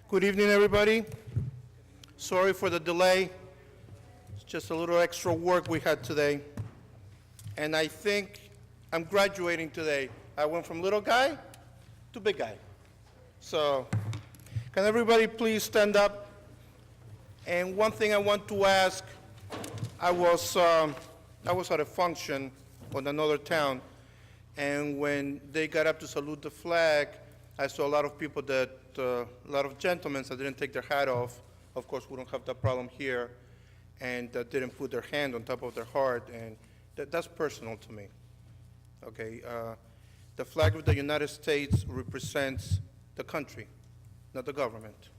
Good evening, everybody. Sorry for the delay. It's just a little extra work we had today. And I think I'm graduating today. I went from little guy to big guy. So, can everybody please stand up? And one thing I want to ask, I was at a function in another town, and when they got up to salute the flag, I saw a lot of people a lot of gentlemen that didn't take their hat off. Of course, we don't have that problem here, and that didn't put their hand on top of their heart, and that's personal to me. Okay, the flag of the United States represents the country, not the government.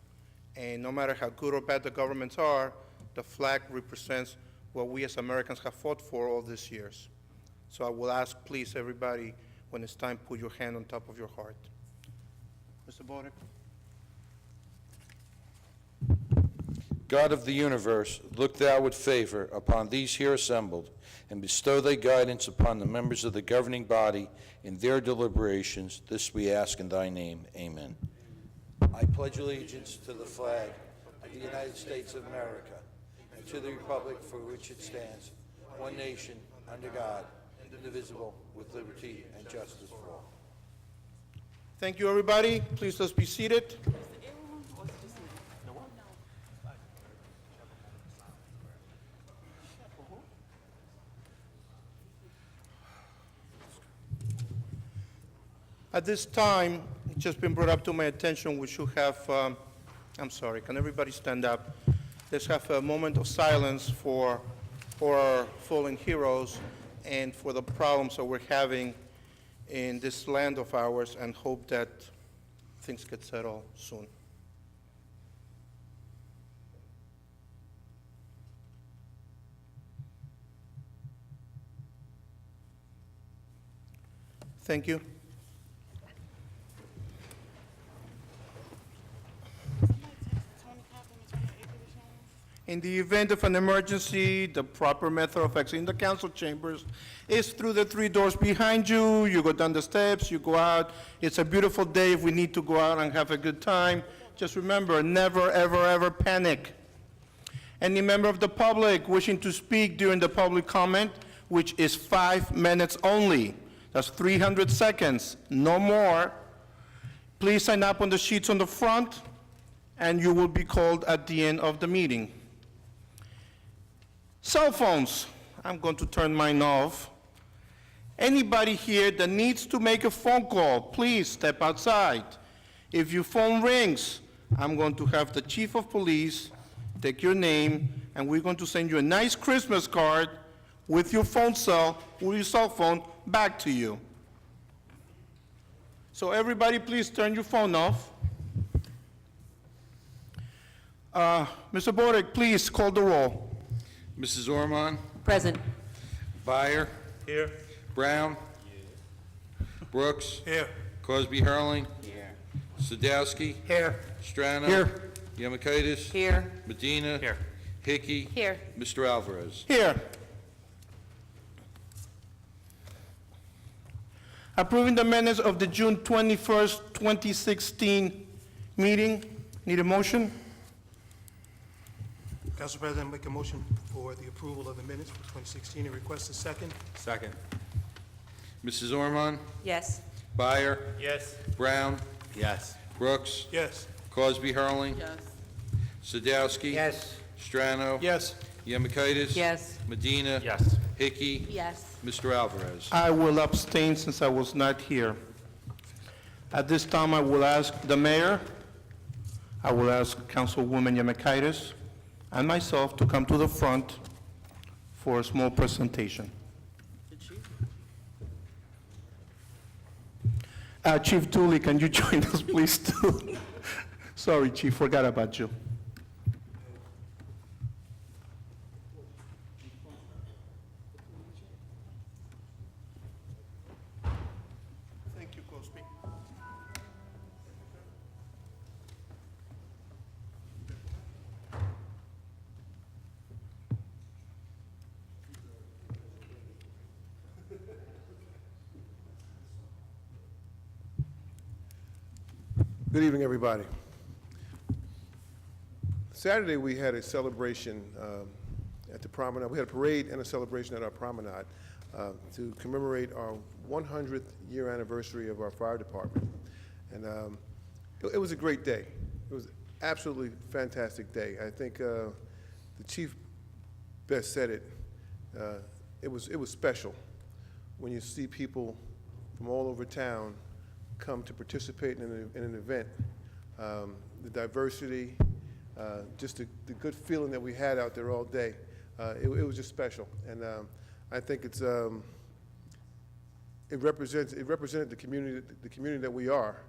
And no matter how good or bad the governments are, the flag represents what we as Americans have fought for all these years. So I will ask, please, everybody, when it's time, put your hand on top of your heart. Mr. Boric. God of the universe, look thou with favor upon these here assembled, and bestow thy guidance upon the members of the governing body in their deliberations. This we ask in thy name. Amen. I pledge allegiance to the flag of the United States of America, and to the republic for which it stands, one nation, under God, indivisible, with liberty and justice for all. Thank you, everybody. Please, let's be seated. At this time, it's just been brought up to my attention, we should have, I'm sorry, can everybody stand up? Let's have a moment of silence for our fallen heroes and for the problems that we're having in this land of ours, and hope that things get settled soon. Thank you. In the event of an emergency, the proper method of exiting the council chambers is through the 3 doors behind you. You go down the steps, you go out. It's a beautiful day. If we need to go out and have a good time, just remember, never, ever, ever panic. Any member of the public wishing to speak during the public comment, which is 5 minutes only, that's 300 seconds, no more, please sign up on the sheets on the front, and you will be called at the end of the meeting. Cell phones, I'm going to turn mine off. Anybody here that needs to make a phone call, please step outside. If your phone rings, I'm going to have the chief of police take your name, and we're going to send you a nice Christmas card with your cell phone back to you. So everybody, please turn your phone off. Mr. Boric, please call the roll. Mrs. Ormond? Present. Byer? Here. Brown? Here. Brooks? Here. Cosby Hurling? Here. Sadowski? Here. Strano? Here. Yamakaitis? Here. Medina? Here. Hickey? Here. Mr. Alvarez? Here. Approving the minutes of the June 21st, 2016 meeting. Need a motion? Council President, make a motion for the approval of the minutes for 2016 and request a second. Second. Mrs. Ormond? Yes. Byer? Yes. Brown? Yes. Brooks? Yes. Cosby Hurling? Yes. Sadowski? Yes. Strano? Yes. Yamakaitis? Yes. Medina? Yes. Hickey? Yes. Mr. Alvarez? I will abstain since I was not here. At this time, I will ask the mayor, I will ask Councilwoman Yamakaitis, and myself to come to the front for a small presentation. Chief Dooley, can you join us, please, too? Sorry, Chief, forgot about you. Thank you, Cosby. Good evening, everybody. Saturday, we had a celebration at the promenade. We had a parade and a celebration at our promenade to commemorate our 100th year anniversary of our fire department. And it was a great day. It was absolutely fantastic day. I think the chief best said it. It was special when you see people from all over town come to participate in an event. The diversity, just the good feeling that we had out there all day. It was just special, and I think it represented the community that we are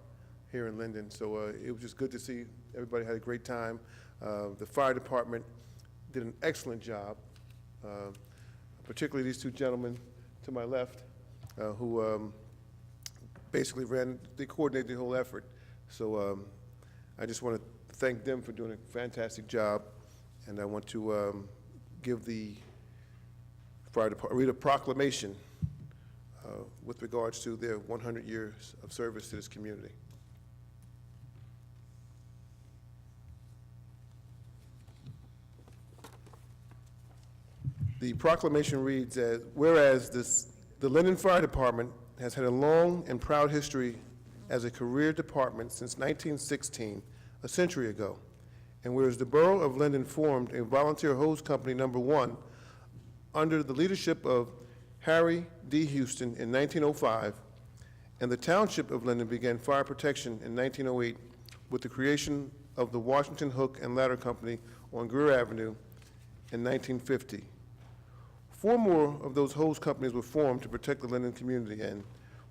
here in Linden. So it was just good to see everybody had a great time. The fire department did an excellent job, particularly these two gentlemen to my left, who basically they coordinated the whole effort. So I just want to thank them for doing a fantastic job, and I want to give the fire department, read a proclamation with regards to their 100 years of service to this community. The proclamation reads as, whereas the Linden Fire Department has had a long and proud history as a career department since 1916, a century ago, and whereas the Borough of Linden formed a volunteer hose company #1 under the leadership of Harry D. Houston in 1905, and the Township of Linden began fire protection in 1908 with the creation of the Washington Hook and Ladder Company on Greer Avenue in 1950. 4 more of those hose companies were formed to protect the Linden community, and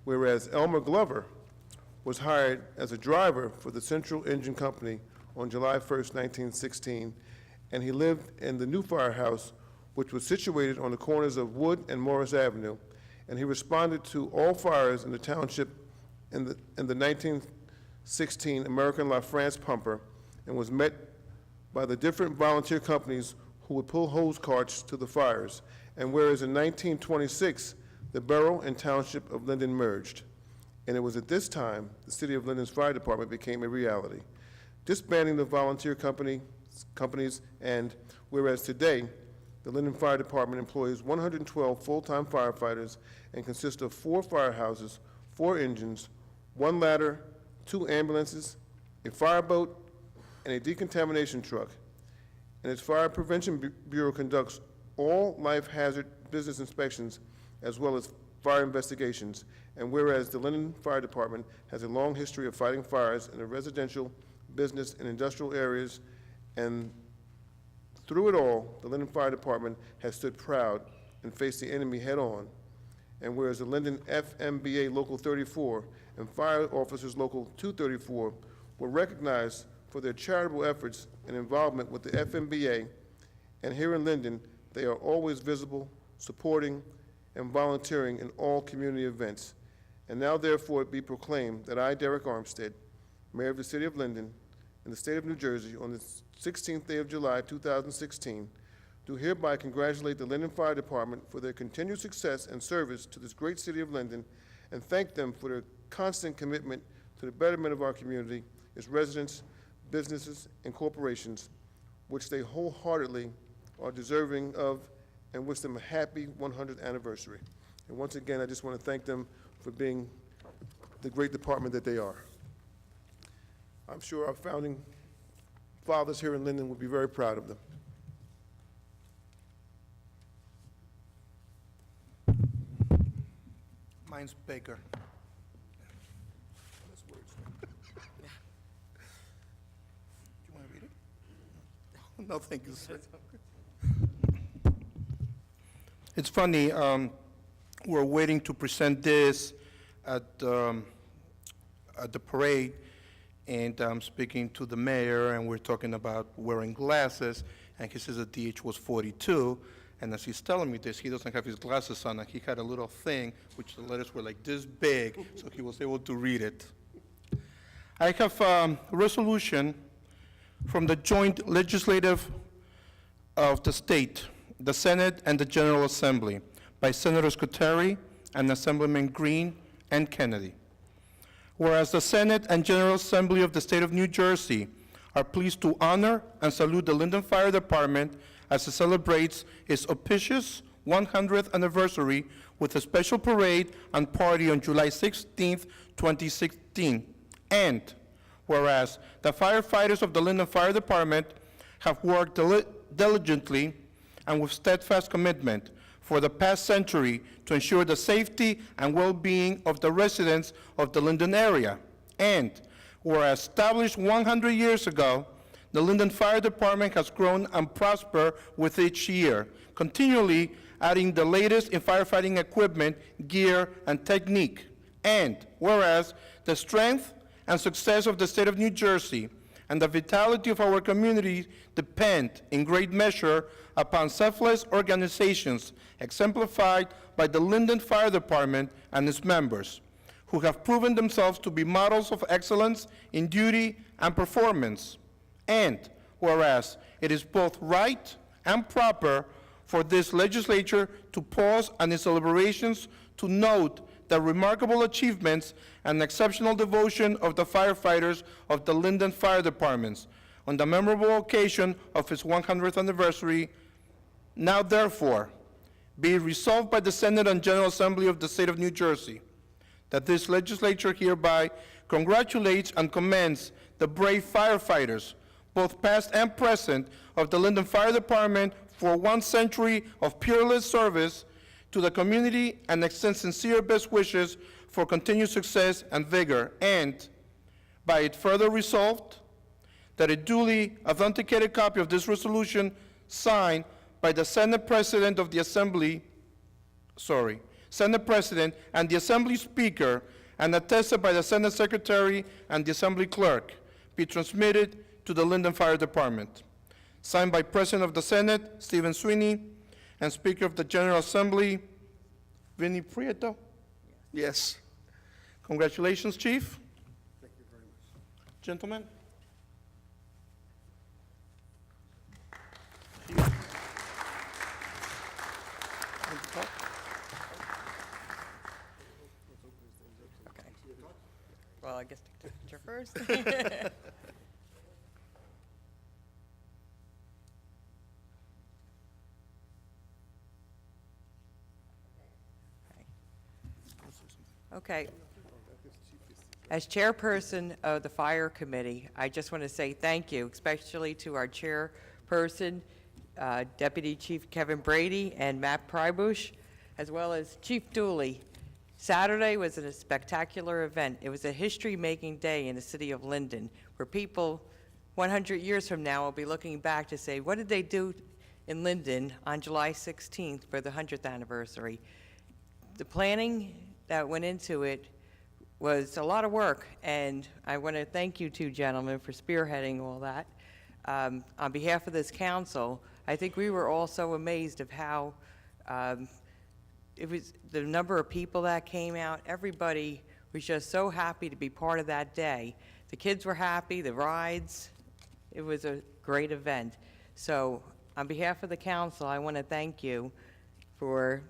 whereas Elmer Glover was hired as a driver for the Central Engine Company on July 1st, 1916, and he lived in the new firehouse, which was situated on the corners of Wood and Morris Avenue, and he responded to all fires in the township in the 1916 American La France pumper, and was met by the different volunteer companies who would pull hose carts to the fires. And whereas in 1926, the Borough and Township of Linden merged, and it was at this time the City of Linden's Fire Department became a reality, disbanding the volunteer companies, and whereas today, the Linden Fire Department employs 112 full-time firefighters and consists of 4 firehouses, 4 engines, 1 ladder, 2 ambulances, a fireboat, and a decontamination truck. And its Fire Prevention Bureau conducts all life hazard business inspections as well as fire investigations. And whereas the Linden Fire Department has a long history of fighting fires in the residential, business, and industrial areas, and through it all, the Linden Fire Department has stood proud and faced the enemy head-on. And whereas the Linden FMBA Local 34 and Fire Officers Local 234 were recognized for their charitable efforts and involvement with the FMBA, and here in Linden, they are always visible, supporting, and volunteering in all community events. And now therefore it be proclaimed that I, Derek Armstead, Mayor of the City of Linden, in the state of New Jersey, on the 16th day of July, 2016, do hereby congratulate the Linden Fire Department for their continued success and service to this great city of Linden, and thank them for their constant commitment to the betterment of our community, its residents, businesses, and corporations, which they wholeheartedly are deserving of, and wish them a happy 100th anniversary. And once again, I just want to thank them for being the great department that they are. I'm sure our founding fathers here in Linden would be very proud of them. Mine's bigger. You want to read it? No, thank you, sir. It's funny, we're waiting to present this at the parade, and I'm speaking to the mayor, and we're talking about wearing glasses, and he says the DH was 42, and as he's telling me this, he doesn't have his glasses on, and he had a little thing, which the letters were like this big, so he was able to read it. I have a resolution from the joint legislative of the state, the Senate, and the General Assembly by Senators Coteri and Assemblyman Green and Kennedy. Whereas the Senate and General Assembly of the State of New Jersey are pleased to honor and salute the Linden Fire Department as it celebrates its auspicious 100th anniversary with a special parade and party on July 16th, 2016. And whereas the firefighters of the Linden Fire Department have worked diligently and with steadfast commitment for the past century to ensure the safety and well-being of the residents of the Linden area. And whereas established 100 years ago, the Linden Fire Department has grown and prospered with each year, continually adding the latest in firefighting equipment, gear, and technique. And whereas the strength and success of the state of New Jersey and the vitality of our community depend in great measure upon selfless organizations exemplified by the Linden Fire Department and its members, who have proven themselves to be models of excellence in duty and performance. And whereas it is both right and proper for this legislature to pause on its deliberations to note the remarkable achievements and exceptional devotion of the firefighters of the Linden Fire Departments on the memorable occasion of its 100th anniversary, now therefore be it resolved by the Senate and General Assembly of the State of New Jersey that this legislature hereby congratulates and commends the brave firefighters, both past and present, of the Linden Fire Department for 1 century of peerless service to the community and extends sincere best wishes for continued success and vigor. And by it further resolved that a duly authenticated copy of this resolution signed by the Senate President of the Assembly, Senate President and the Assembly Speaker, and attested by the Senate Secretary and the Assembly Clerk, be transmitted to the Linden Fire Department. Signed by President of the Senate, Stephen Sweeney, and Speaker of the General Assembly, Vinnie Prieto? Yes. Congratulations, Chief. Thank you very much. Gentlemen? Okay. Well, I guess take the picture first. Okay. As chairperson of the Fire Committee, I just want to say thank you, especially to our chairperson, Deputy Chief Kevin Brady and Matt Prybush, as well as Chief Dooley. Saturday was a spectacular event. It was a history-making day in the city of Linden, where people 100 years from now will be looking back to say, what did they do in Linden on July 16th for the 100th anniversary? The planning that went into it was a lot of work, and I want to thank you two gentlemen for spearheading all that. On behalf of this council, I think we were all so amazed of how it was the number of people that came out. Everybody was just so happy to be part of that day. The kids were happy, the rides. It was a great event. So on behalf of the council, I want to thank you for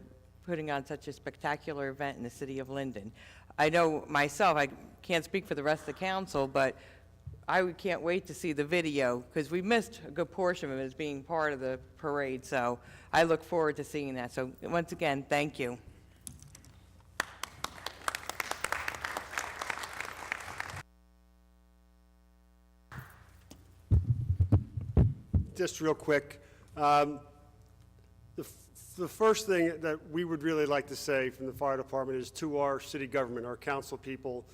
putting on such a spectacular event in the city of Linden. I know myself, I can't speak for the rest of the council, but I can't wait to see the video, because we missed a good portion of it as being part of the parade, so I look forward to seeing that. So once again, thank you. Just real quick, the first thing that we would really like to say from the fire department is to our city government, our council people,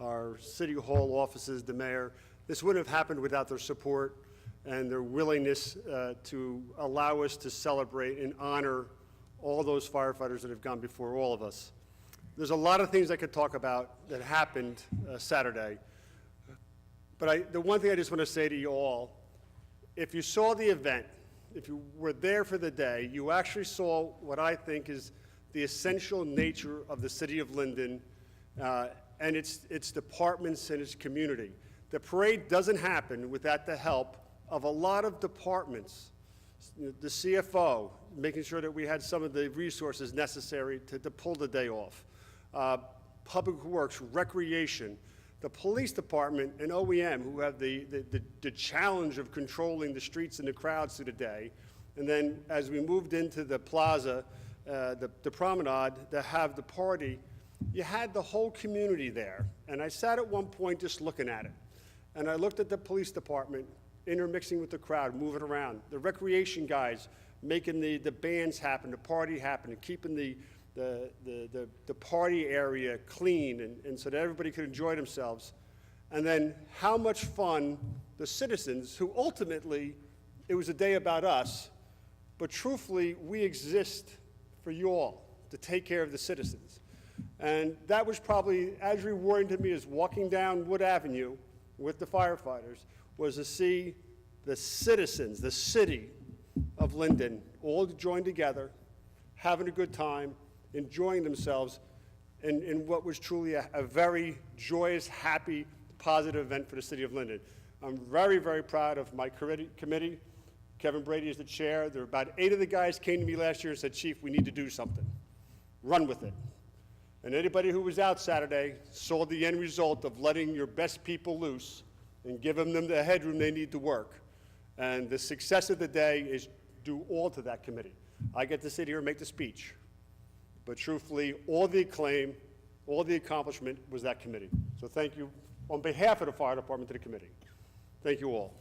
our city hall offices, the mayor. This wouldn't have happened without their support and their willingness to allow us to celebrate and honor all those firefighters that have gone before all of us. There's a lot of things I could talk about that happened Saturday, but the one thing I just want to say to you all, if you saw the event, if you were there for the day, you actually saw what I think is the essential nature of the city of Linden and its departments and its community. The parade doesn't happen without the help of a lot of departments. The CFO, making sure that we had some of the resources necessary to pull the day off. Public Works, Recreation, the police department and OEM, who have the challenge of controlling the streets and the crowds through the day, and then as we moved into the plaza, the promenade, to have the party, you had the whole community there. And I sat at one point just looking at it, and I looked at the police department intermixing with the crowd, moving around, the recreation guys making the bands happen, the party happen, and keeping the party area clean and so that everybody could enjoy themselves. And then how much fun the citizens, who ultimately, it was a day about us, but truthfully, we exist for you all, to take care of the citizens. And that was probably as rewarding to me as walking down Wood Avenue with the firefighters, was to see the citizens, the city of Linden, all joined together, having a good time, enjoying themselves in what was truly a very joyous, happy, positive event for the city of Linden. I'm very, very proud of my committee. Kevin Brady is the chair. There were about 8 of the guys came to me last year and said, Chief, we need to do something. Run with it. And anybody who was out Saturday saw the end result of letting your best people loose and giving them the headroom they need to work. And the success of the day is due all to that committee. I get to sit here and make the speech. But truthfully, all the acclaim, all the accomplishment was that committee. So thank you on behalf of the fire department to the committee. Thank you all.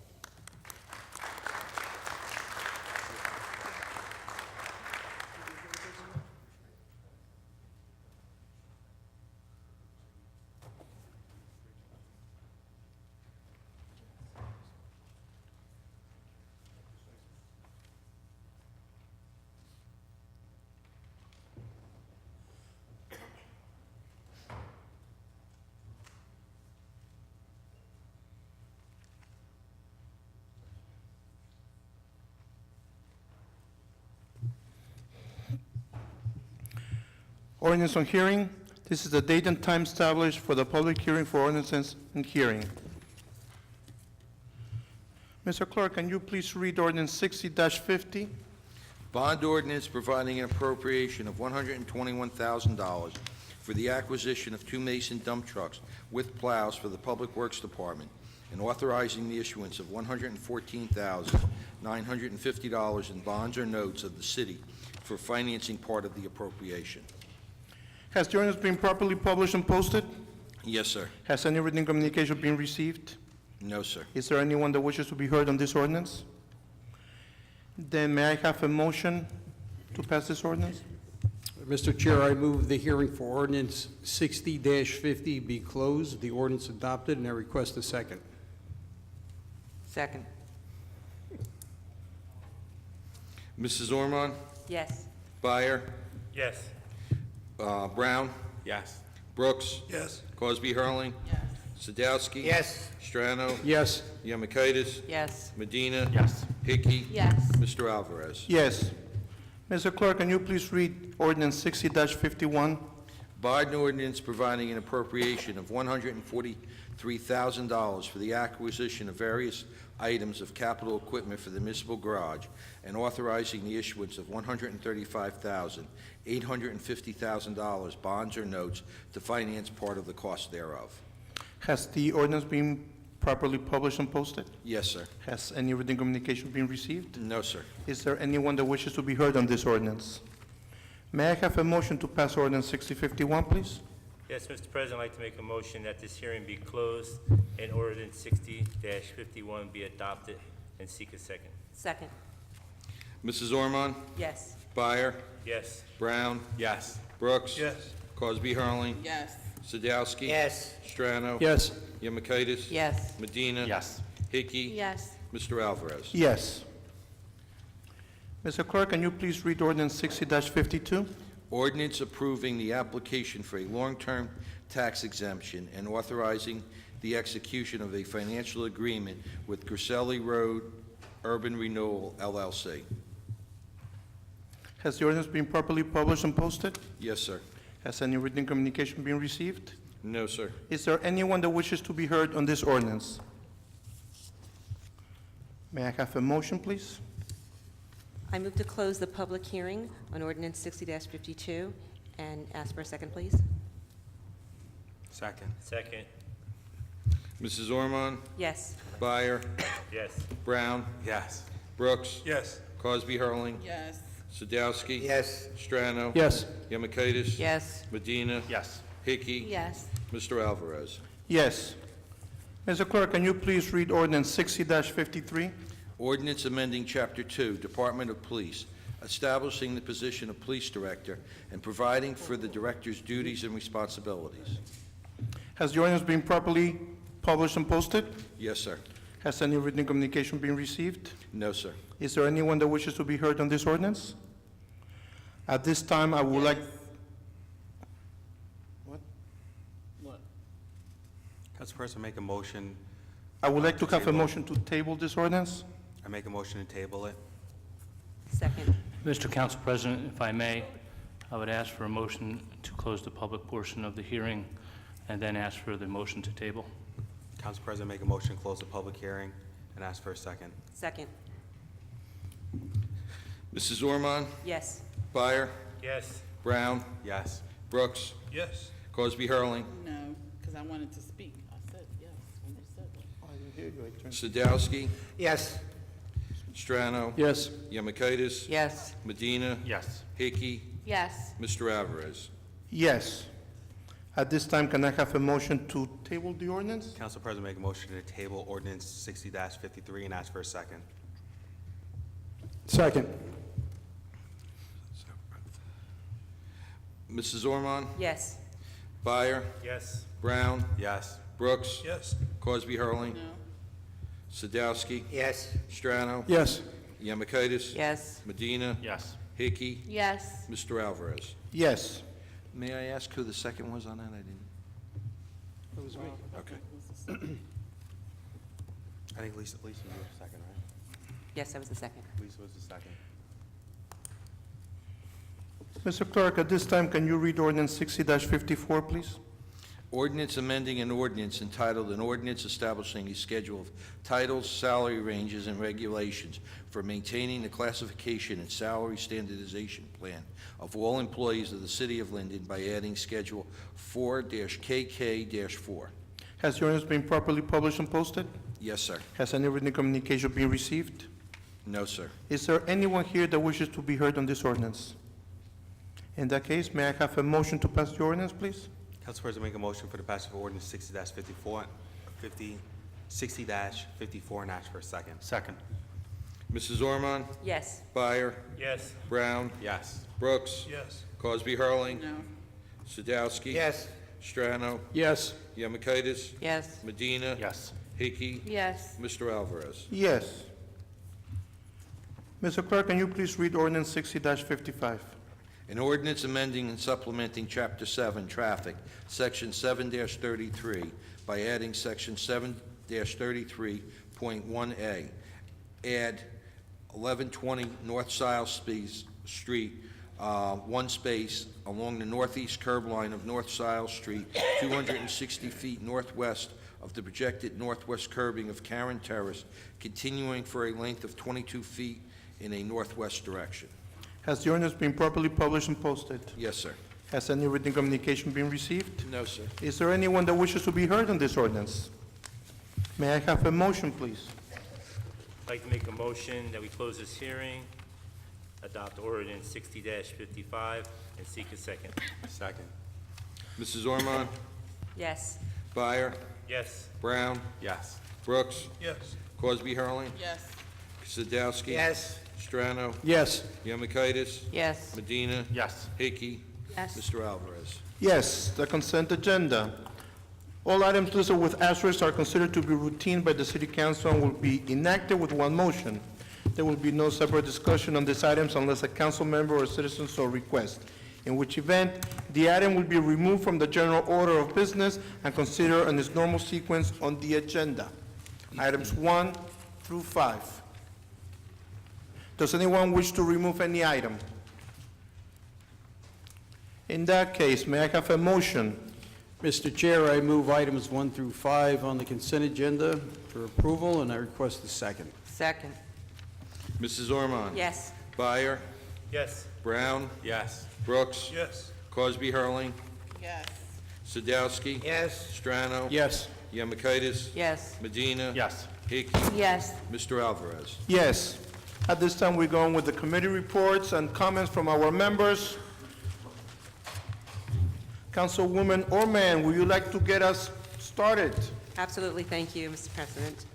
Ordinance on hearing. This is the date and time established for the public hearing for ordinances and hearing. Mr. Clerk, can you please read ordinance 60-50? Bond ordinance providing an appropriation of $121,000 for the acquisition of 2 Mason dump trucks with plows for the Public Works Department, and authorizing the issuance of $114,950 in bonds or notes of the city for financing part of the appropriation. Has the ordinance been properly published and posted? Yes, sir. Has any written communication been received? No, sir. Is there anyone that wishes to be heard on this ordinance? Then may I have a motion to pass this ordinance? Mr. Chair, I move the hearing for ordinance 60-50 be closed, the ordinance adopted, and I request a second. Second. Mrs. Ormond? Yes. Byer? Yes. Brown? Yes. Brooks? Yes. Cosby Hurling? Yes. Sadowski? Yes. Strano? Yes. Yemakaitis? Yes. Medina? Yes. Hickey? Yes. Mr. Alvarez? Yes. Mr. Clerk, can you please read ordinance 60-51? Biden ordinance providing an appropriation of $143,000 for the acquisition of various items of capital equipment for the municipal garage, and authorizing the issuance of $135,850,000 bonds or notes to finance part of the cost thereof. Has the ordinance been properly published and posted? Yes, sir. Has any written communication been received? No, sir. Is there anyone that wishes to be heard on this ordinance? May I have a motion to pass ordinance 6051, please? Yes, Mr. President, I'd like to make a motion that this hearing be closed and ordinance 60-51 be adopted, and seek a second. Second. Mrs. Ormond? Yes. Byer? Yes. Brown? Yes. Brooks? Yes. Cosby Hurling? Yes. Sadowski? Yes. Strano? Yes. Yemakaitis? Yes. Medina? Yes. Hickey? Yes. Mr. Alvarez? Yes. Mr. Clerk, can you please read ordinance 60-52? Ordinance approving the application for a long-term tax exemption and authorizing the execution of a financial agreement with Griselli Road Urban Renewal LLC. Has the ordinance been properly published and posted? Yes, sir. Has any written communication been received? No, sir. Is there anyone that wishes to be heard on this ordinance? May I have a motion, please? I move to close the public hearing on ordinance 60-52 and ask for a second, please. Second. Second. Mrs. Ormond? Yes. Byer? Yes. Brown? Yes. Brooks? Yes. Cosby Hurling? Yes. Sadowski? Yes. Strano? Yes. Yemakaitis? Yes. Medina? Yes. Hickey? Yes. Mr. Alvarez? Yes. Mr. Clerk, can you please read ordinance 60-53? Ordinance amending Chapter 2, Department of Police, establishing the position of Police Director and providing for the Director's duties and responsibilities. Has the ordinance been properly published and posted? Yes, sir. Has any written communication been received? No, sir. Is there anyone that wishes to be heard on this ordinance? At this time, I would like... What? Council President, make a motion. I would like to have a Table. motion to table this ordinance. I make a motion to table it. Second. Mr. Council President, if I may, I would ask for a motion to close the public portion of the hearing and then ask for the motion to table. Council President, make a motion to close the public hearing and ask for a second. Second. Mrs. Ormond? Yes. Byer? Yes. Brown? Yes. Brooks? Yes. Cosby Hurling? No, because I wanted to speak. I said yes when you said that. Sadowski? Yes. Strano? Yes. Yemakaitis? Yes. Medina? Yes. Hickey? Yes. Mr. Alvarez? Yes. At this time, can I have a motion to table the ordinance? Council President, make a motion to table ordinance 60-53 and ask for a second. Second. Mrs. Ormond? Yes. Byer? Yes. Brown? Yes. Brooks? Yes. Cosby Hurling? No. Sadowski? Yes. Strano? Yes. Yemakaitis? Yes. Medina? Yes. Hickey? Yes. Mr. Alvarez? Yes. May I ask who the second was on that? I didn't. It was me. Okay. I think Lisa was the second, right? Yes, that was the second. Lisa was the second. Mr. Clerk, at this time, can you read ordinance 60-54, please? Ordinance amending an ordinance entitled, "An Ordinance Establishing a Schedule of Titles, Salary Ranges, and Regulations for Maintaining the Classification and Salary Standardization Plan of all employees of the City of Linden by adding Schedule 4-KK-4." Has the ordinance been properly published and posted? Yes, sir. Has any written communication been received? No, sir. Is there anyone here that wishes to be heard on this ordinance? In that case, may I have a motion to pass the ordinance, please? Council President, make a motion for the passage of ordinance 60-54 and ask for a second. Second. Mrs. Ormond? Yes. Byer? Yes. Brown? Yes. Brooks? Yes. Cosby Hurling? No. Sadowski? Yes. Strano? Yes. Yemakaitis? Yes. Medina? Yes. Hickey? Yes. Mr. Alvarez? Yes. Mr. Clerk, can you please read ordinance 60-55? An ordinance amending and supplementing Chapter 7, Traffic, Section 7-33, by adding Section 7-33.1A. Add 1120 North Sile Street, one space along the northeast curb line of North Sile Street, 260 feet northwest of the projected northwest curbing of Karen Terrace, continuing for a length of 22 feet in a northwest direction. Has the ordinance been properly published and posted? Yes, sir. Has any written communication been received? No, sir. Is there anyone that wishes to be heard on this ordinance? May I have a motion, please? I'd like to make a motion that we close this hearing, adopt ordinance 60-55, and seek a second. Second. Mrs. Ormond? Yes. Byer? Yes. Brown? Yes. Brooks? Yes. Cosby Hurling? Yes. Sadowski? Yes. Strano? Yes. Yemakaitis? Yes. Medina? Yes. Hickey? Yes. Mr. Alvarez? Yes, the consent agenda. All items listed with asterisks are considered to be routine by the City Council and will be enacted with one motion. There will be no separate discussion on these items unless a council member or citizen so requests, in which event the item will be removed from the general order of business and considered in its normal sequence on the agenda. Items 1 through 5. Does anyone wish to remove any item? In that case, may I have a motion? Mr. Chair, I move items 1 through 5 on the consent agenda for approval, and I request a second. Second. Mrs. Ormond? Yes. Byer? Yes. Brown? Yes. Brooks? Yes. Cosby Hurling? Yes. Sadowski? Yes. Strano? Yes. Yemakaitis? Yes. Medina? Yes. Hickey? Yes. Mr. Alvarez? Yes. At this time, we're going with the committee reports and comments from our members. Councilwoman Orman, would you like to get us started? Absolutely, thank you, Mr. President.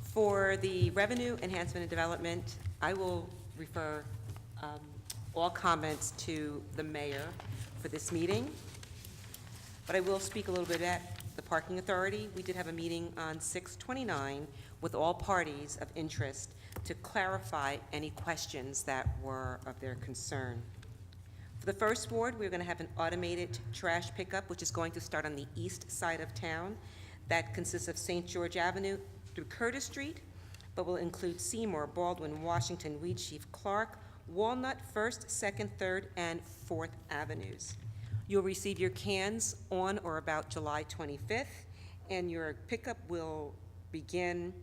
For the Revenue Enhancement and Development, I will refer all comments to the mayor for this meeting, but I will speak a little bit at the Parking Authority. We did have a meeting on 6/29 with all parties of interest to clarify any questions that were of their concern. For the first ward, we're going to have an automated trash pickup, which is going to start on the east side of town. That consists of St. George Avenue through Curtis Street, but will include Seymour, Baldwin, Washington, Wheatsheaf, Clark, Walnut, 1st, 2nd, 3rd, and 4th Avenues. You'll receive your cans on or about July 25th, and your pickup will begin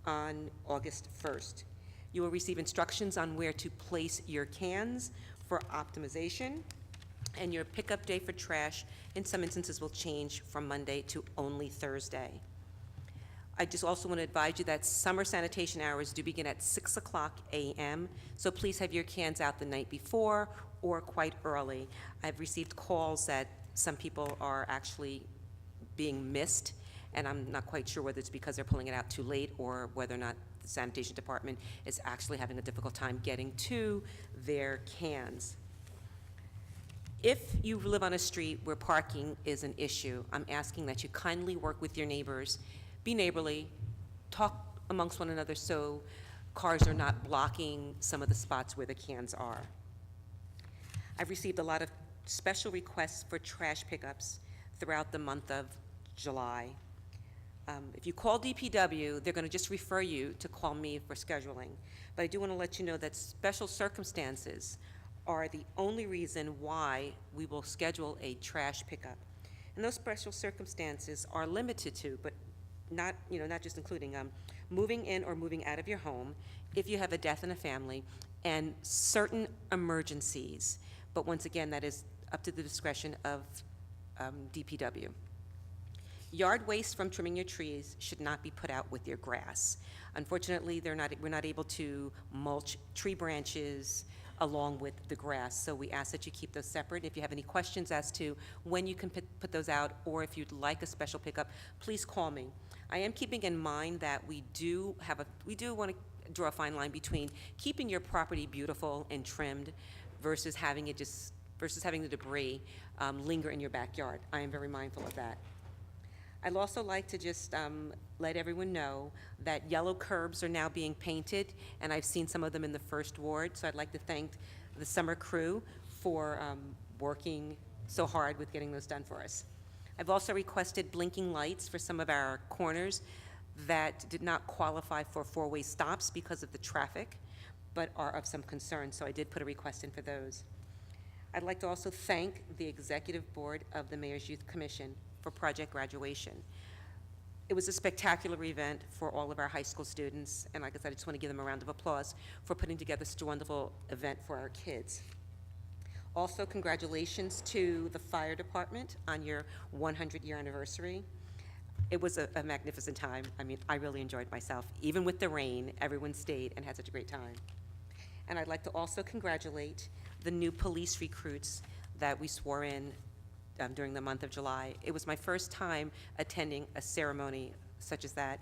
on August 1st. You will receive instructions on where to place your cans for optimization, and your pickup day for trash in some instances will change from Monday to only Thursday. I just also want to advise you that summer sanitation hours do begin at 6 o'clock a.m., so please have your cans out the night before or quite early. I've received calls that some people are actually being missed, and I'm not quite sure whether it's because they're pulling it out too late or whether or not the sanitation department is actually having a difficult time getting to their cans. If you live on a street where parking is an issue, I'm asking that you kindly work with your neighbors, be neighborly, talk amongst one another so cars are not blocking some of the spots where the cans are. I've received a lot of special requests for trash pickups throughout the month of July. If you call DPW, they're going to just refer you to call me for scheduling. But I do want to let you know that special circumstances are the only reason why we will schedule a trash pickup. And those special circumstances are limited to, but not just including moving in or moving out of your home, if you have a death in a family, and certain emergencies. But once again, that is up to the discretion of DPW. Yard waste from trimming your trees should not be put out with your grass. Unfortunately, we're not able to mulch tree branches along with the grass, so we ask that you keep those separate. If you have any questions as to when you can put those out, or if you'd like a special pickup, please call me. I am keeping in mind that we do want to draw a fine line between keeping your property beautiful and trimmed versus having the debris linger in your backyard. I am very mindful of that. I'd also like to just let everyone know that yellow curbs are now being painted, and I've seen some of them in the first ward, so I'd like to thank the summer crew for working so hard with getting those done for us. I've also requested blinking lights for some of our corners that did not qualify for four-way stops because of the traffic, but are of some concern, so I did put a request in for those. I'd like to also thank the Executive Board of the Mayor's Youth Commission for Project Graduation. It was a spectacular event for all of our high school students, and like I said, I just want to give them a round of applause for putting together such a wonderful event for our kids. Also, congratulations to the fire department on your 100-year anniversary. It was a magnificent time. I mean, I really enjoyed myself. Even with the rain, everyone stayed and had such a great time. And I'd like to also congratulate the new police recruits that we swore in during the month of July. It was my first time attending a ceremony such as that.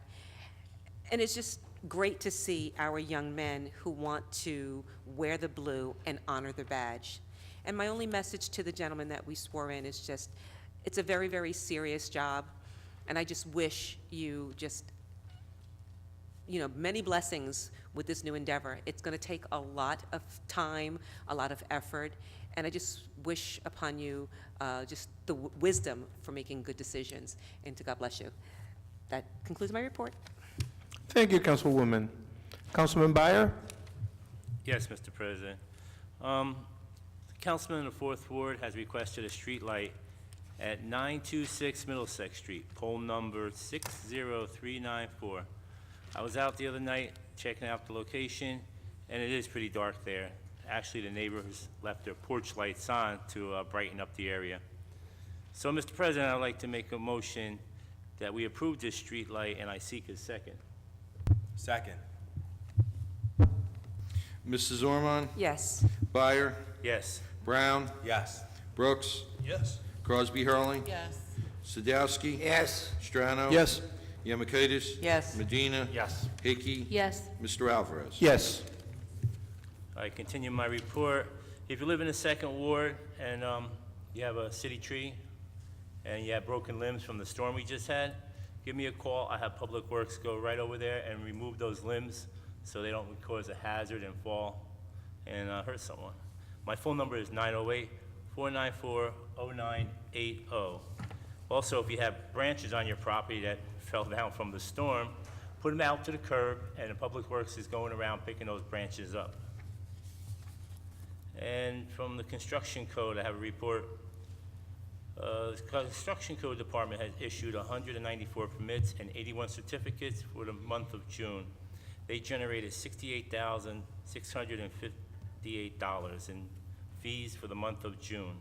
And it's just great to see our young men who want to wear the blue and honor their badge. And my only message to the gentleman that we swore in is just, it's a very, very serious job. And I just wish you many blessings with this new endeavor. It's going to take a lot of time, a lot of effort, and I just wish upon you just the wisdom for making good decisions, and to God bless you. That concludes my report. Thank you, Councilwoman. Councilman Byer? Yes, Mr. President. The councilman in the Fourth Ward has requested a street light at 926 Middlesex Street, pole number 60394. I was out the other night checking out the location, and it is pretty dark there. Actually, the neighbors left their porch lights on to brighten up the area. So, Mr. President, I'd like to make a motion that we approve this street light, and I seek a second. Second. Mrs. Ormond? Yes. Byer? Yes. Brown? Yes. Brooks? Yes. Crosby Hurling? Yes. Sadowski? Yes. Strano? Yes. Yemakaitis? Yes. Medina? Yes. Hickey? Yes. Mr. Alvarez? Yes. I continue my report. If you live in the second ward and you have a city tree and you have broken limbs from the storm we just had, give me a call. I have Public Works go right over there and remove those limbs so they don't cause a hazard and fall and hurt someone. My phone number is 908-494-0980. Also, if you have branches on your property that fell down from the storm, put them out to the curb, and the Public Works is going around picking those branches up. And from the construction code, I have a report. The Construction Code Department has issued 194 permits and 81 certificates for the month of June. They generated $68,658 in fees for the month of June.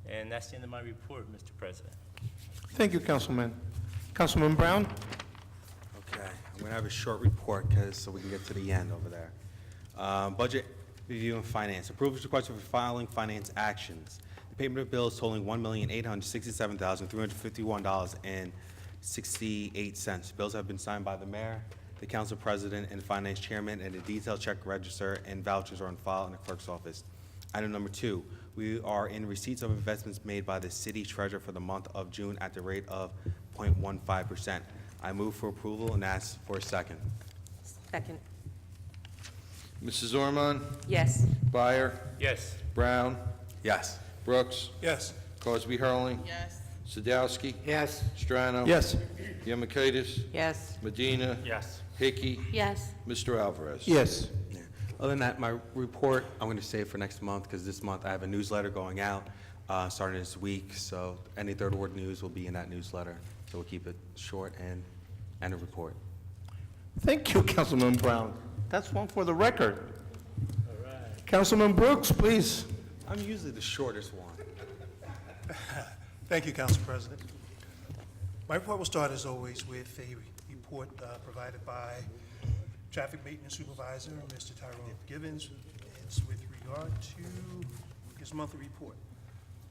And that's the end of my report, Mr. President. Thank you, Councilman. Councilman Brown? Okay, I'm gonna have a short report, so we can get to the end over there. Budget review and finance. Approval is requested for filing finance actions. The payment of bills totaling $1,867,351.68. Bills have been signed by the mayor, the council president, and finance chairman, and a detailed check register and vouchers are on file in the clerk's office. Item number 2, we are in receipts of investments made by the city treasurer for the month of June at the rate of 0.15%. I move for approval and ask for a second. Second. Mrs. Ormond? Yes. Byer? Yes. Brown? Yes. Brooks? Yes. Crosby Hurling? Yes. Sadowski? Yes. Strano? Yes. Yemakaitis? Yes. Medina? Yes. Hickey? Yes. Mr. Alvarez? Yes. Yeah. Other than that, my report, I'm going to save for next month, because this month I have a newsletter going out starting this week, so any third ward news will be in that newsletter. So we'll keep it short and a report. Thank you, Councilman Brown. That's one for the record. All right. Councilman Brooks, please. I'm usually the shortest one. Thank you, Council President. My report will start, as always, with a report provided by Traffic Maintenance Supervisor, Mr. Tyrone Givens. It's with regard to his monthly report.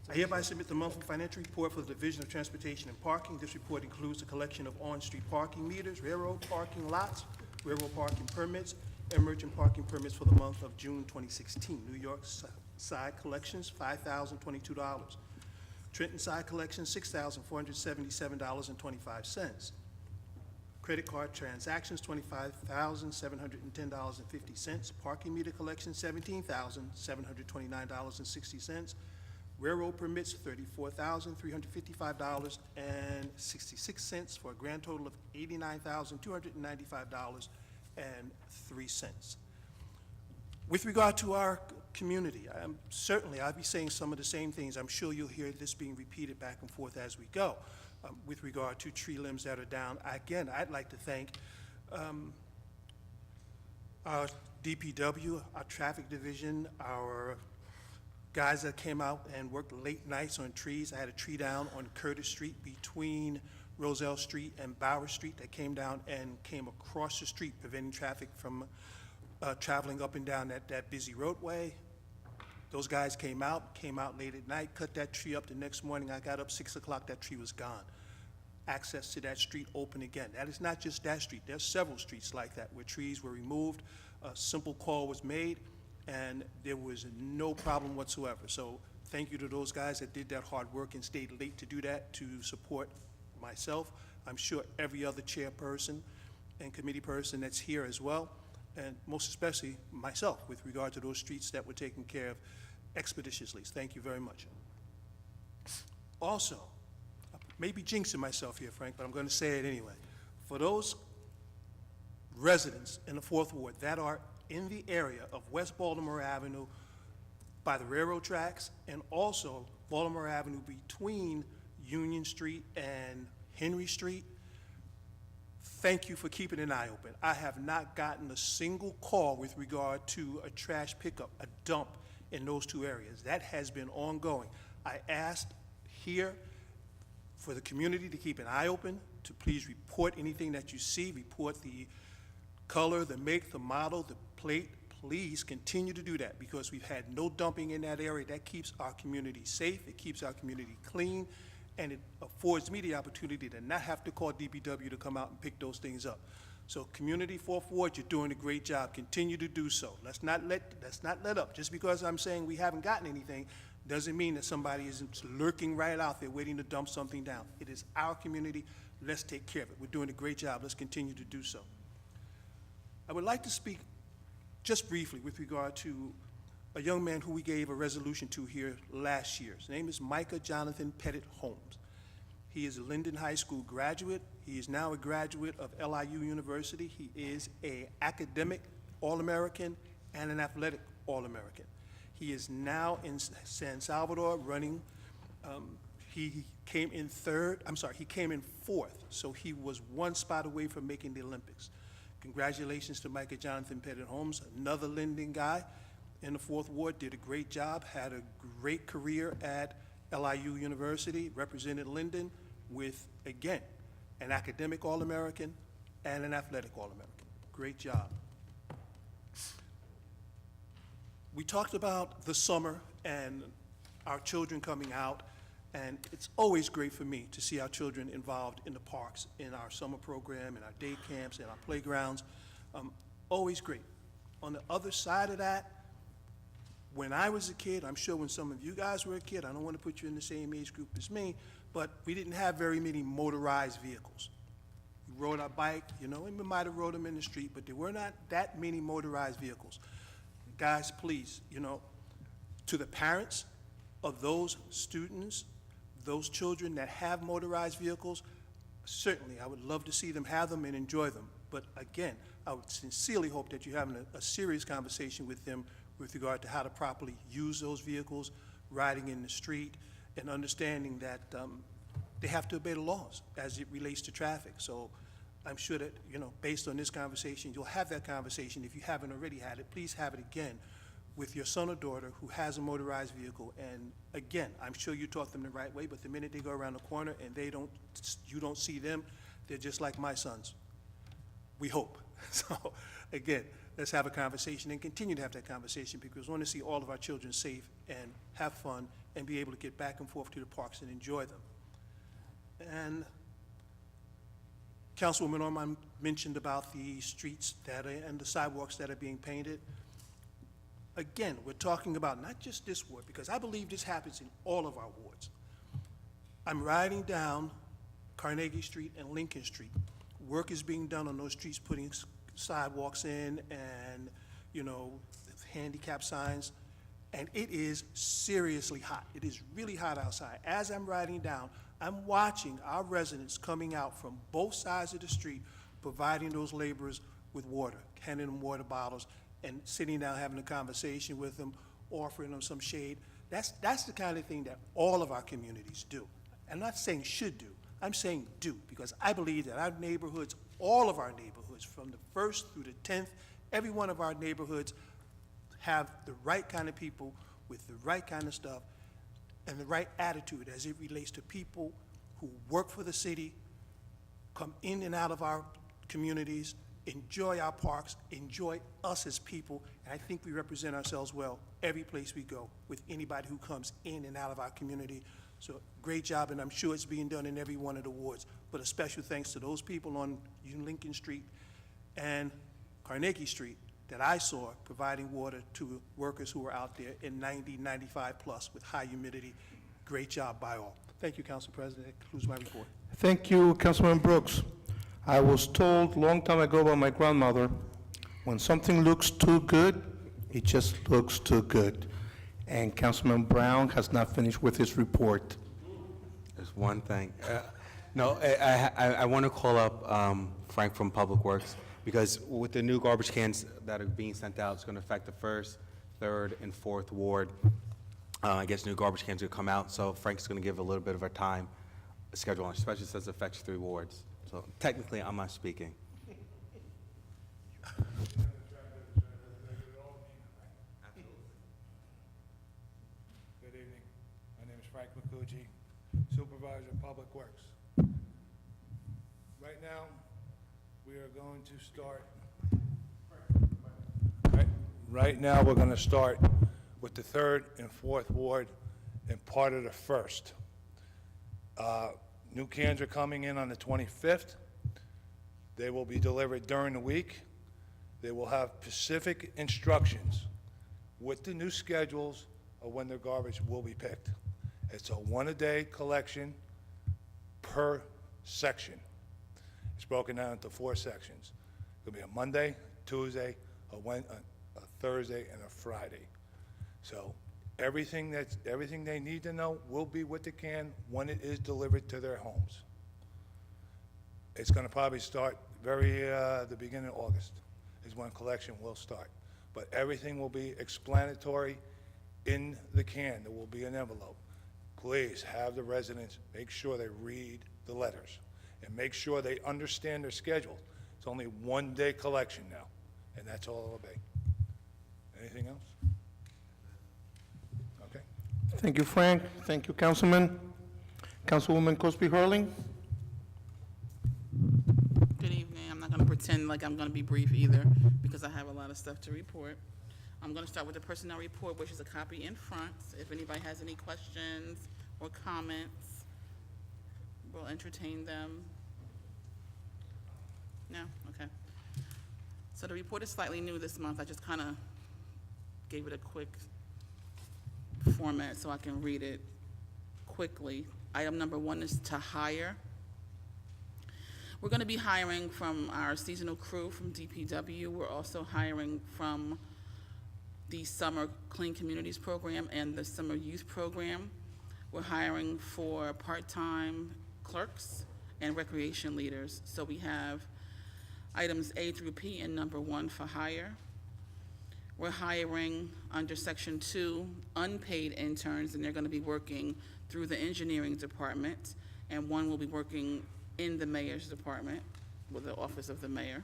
I hereby submit the monthly financial report for the Division of Transportation and Parking. This report includes a collection of on-street parking meters, railroad parking lots, railroad parking permits, and merchant parking permits for the month of June 2016. New York side collections, $5,022. Trenton side collections, $6,477.25. Credit card transactions, $25,710.50. Parking meter collection, $17,729.60. Railroad permits, $34,355.66 for a grand total of $89,295.03. With regard to our community, I'll be saying some of the same things. I'm sure you'll hear this being repeated back and forth as we go. With regard to tree limbs that are down, again, I'd like to thank our DPW, our traffic division, our guys that came out and worked late nights on trees. I had a tree down on Curtis Street between Roselle Street and Bauer Street that came down and came across the street, preventing traffic from traveling up and down that busy roadway. Those guys came out late at night, cut that tree up. The next morning, I got up 6 o'clock, that tree was gone. Access to that street open again. That is not just that street. There's several streets like that where trees were removed. A simple call was made, and there was no problem whatsoever. So thank you to those guys that did that hard work and stayed late to do that, to support myself. I'm sure every other chairperson and committee person that's here as well, and most especially myself, with regard to those streets that were taken care of expeditiously. Thank you very much. Also, I may be jinxing myself here, Frank, but I'm going to say it anyway. For those residents in the Fourth Ward that are in the area of West Baltimore Avenue by the railroad tracks, and also Baltimore Avenue between Union Street and Henry Street, thank you for keeping an eye open. I have not gotten a single call with regard to a trash pickup, a dump in those two areas. That has been ongoing. I asked here for the community to keep an eye open, to please report anything that you see, report the color, the make, the model, the plate. Please continue to do that, because we've had no dumping in that area. That keeps our community safe, it keeps our community clean, and it affords me the opportunity to not have to call DPW to come out and pick those things up. So community, Fourth Ward, you're doing a great job. Continue to do so. Let's not let up. Just because I'm saying we haven't gotten anything doesn't mean that somebody isn't lurking right out there waiting to dump something down. It is our community. Let's take care of it. We're doing a great job. Let's continue to do so. I would like to speak just briefly with regard to a young man who we gave a resolution to here last year. His name is Micah Jonathan Pettit Holmes. He is a Linden High School graduate. He is now a graduate of LIU University. He is an academic All-American and an athletic All-American. He is now in San Salvador running. He came in fourth, so he was one spot away from making the Olympics. Congratulations to Micah Jonathan Pettit Holmes, another Linden guy in the Fourth Ward, did a great job, had a great career at LIU University, represented Linden with, again, an academic All-American and an athletic All-American. Great job. We talked about the summer and our children coming out, and it's always great for me to see our children involved in the parks, in our summer program, in our day camps, in our playgrounds. Always great. On the other side of that, when I was a kid, I'm sure when some of you guys were a kid, I don't want to put you in the same age group as me, but we didn't have very many motorized vehicles. We rode our bike, you know, and we might have rode them in the street, but there were not that many motorized vehicles. Guys, please, you know, to the parents of those students, those children that have motorized vehicles, certainly I would love to see them have them and enjoy them. But again, I would sincerely hope that you're having a serious conversation with them with regard to how to properly use those vehicles, riding in the street, and understanding that they have to obey the laws as it relates to traffic. So I'm sure that, you know, based on this conversation, you'll have that conversation. If you haven't already had it, please have it again with your son or daughter who has a motorized vehicle. And again, I'm sure you taught them the right way, but the minute they go around the corner and you don't see them, they're just like my sons. We hope. So again, let's have a conversation and continue to have that conversation, because we want to see all of our children safe and have fun and be able to get back and forth to the parks and enjoy them. And Councilwoman Orman mentioned about the streets and the sidewalks that are being painted. Again, we're talking about not just this ward, because I believe this happens in all of our wards. I'm riding down Carnegie Street and Lincoln Street. Work is being done on those streets, putting sidewalks in and, you know, handicap signs, and it is seriously hot. It is really hot outside. As I'm riding down, I'm watching our residents coming out from both sides of the street, providing those laborers with water, handing them water bottles, and sitting down having a conversation with them, offering them some shade. That's the kind of thing that all of our communities do. I'm not saying should do, I'm saying do, because I believe that our neighborhoods, all of our neighborhoods, from the 1st through the 10th, every one of our neighborhoods have the right kind of people with the right kind of stuff and the right attitude as it relates to people who work for the city, come in and out of our communities, enjoy our parks, enjoy us as people, and I think we represent ourselves well every place we go with anybody who comes in and out of our community. So great job, and I'm sure it's being done in every one of the wards. But a special thanks to those people on Lincoln Street and Carnegie Street that I saw providing water to workers who were out there in 90, 95 plus with high humidity. Great job by all. Thank you, Council President. That concludes my report. Thank you, Councilman Brooks. I was told a long time ago by my grandmother, when something looks too good, it just looks too good. And Councilman Brown has not finished with his report. There's one thing. No, I want to call up Frank from Public Works, because with the new garbage cans that are being sent out, it's going to affect the 1st, 3rd, and 4th ward. I guess new garbage cans will come out, so Frank's going to give a little bit of our time schedule, especially since it affects 3 wards. So technically, I'm not speaking. Good evening. My name is Frank McCucci. Supervisor of Public Works. Right now, we are going to start. Right now, we're going to start with the 3rd and 4th Ward and part of the 1st. New cans are coming in on the 25th. They will be delivered during the week. They will have specific instructions with the new schedules of when their garbage will be picked. It's a one-a-day collection per section. It's broken down into 4 sections. It'll be a Monday, Tuesday, a Thursday, and a Friday. So everything they need to know will be with the can when it is delivered to their homes. It's going to probably start the beginning of August is when collection will start. But everything will be explanatory in the can. There will be an envelope. Please have the residents make sure they read the letters and make sure they understand their schedule. It's only one-day collection now, and that's all it'll be. Anything else? Okay. Thank you, Frank. Thank you, Councilman. Councilwoman Cosby Hurling. Good evening. I'm not going to pretend like I'm going to be brief either, because I have a lot of stuff to report. I'm going to start with the personnel report, which is a copy in front. If anybody has any questions or comments, we'll entertain them. No? Okay. So the report is slightly new this month. I just kind of gave it a quick format so I can read it quickly. Item number 1 is to hire. We're going to be hiring from our seasonal crew from DPW. We're also hiring from the Summer Clean Communities Program and the Summer Youth Program. We're hiring for part-time clerks and recreation leaders. So we have items A through P in number 1 for hire. We're hiring under Section 2 unpaid interns, and they're going to be working through the engineering department, and 1 will be working in the mayor's department with the office of the mayor.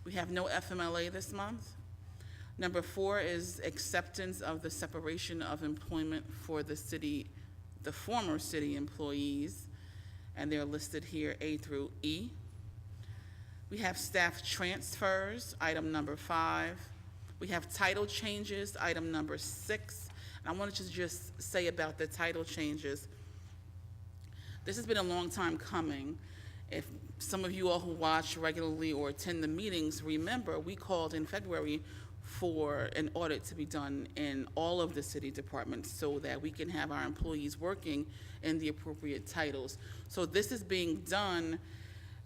We have no FMLA this month. Number 4 is acceptance of the separation of employment for the former city employees, and they're listed here A through E. We have staff transfers, item number 5. We have title changes, item number 6. And I wanted to just say about the title changes. This has been a long time coming. If some of you all who watch regularly or attend the meetings remember, we called in February for an audit to be done in all of the city departments so that we can have our employees working in the appropriate titles. So this is being done,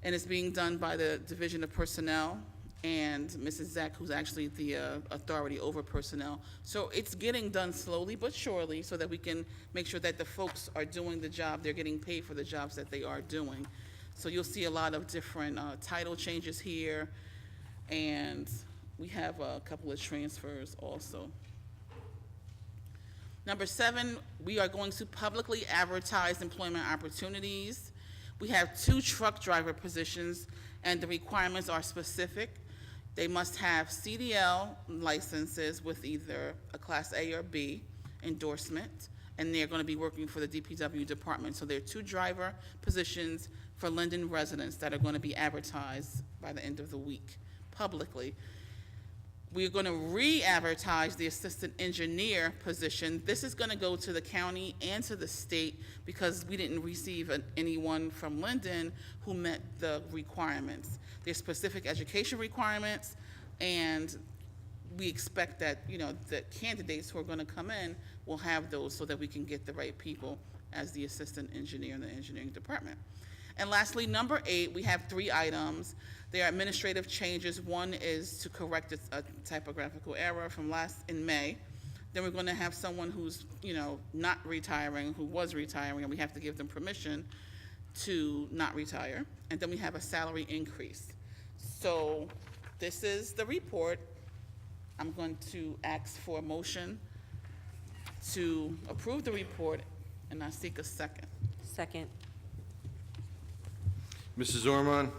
and it's being done by the Division of Personnel and Mrs. Zach, who's actually the authority over personnel. So it's getting done slowly but surely so that we can make sure that the folks are doing the job, they're getting paid for the jobs that they are doing. So you'll see a lot of different title changes here, and we have a couple of transfers also. Number 7, we are going to publicly advertise employment opportunities. We have 2 truck driver positions, and the requirements are specific. They must have CDL licenses with either a Class A or B endorsement, and they're going to be working for the DPW department. So there are 2 driver positions for Linden residents that are going to be advertised by the end of the week publicly. We're going to re-advertise the assistant engineer position. This is going to go to the county and to the state because we didn't receive anyone from Linden who met the requirements. There's specific education requirements, and we expect that, the candidates who are going to come in will have those so that we can get the right people as the assistant engineer in the engineering department. And lastly, number 8, we have 3 items. They are administrative changes. 1 is to correct a typographical error from in May. Then we're going to have someone who's, not retiring, who was retiring, and we have to give them permission to not retire. And then we have a salary increase. So this is the report. I'm going to ask for a motion to approve the report, and I seek a second. Second. Mrs. Ormond?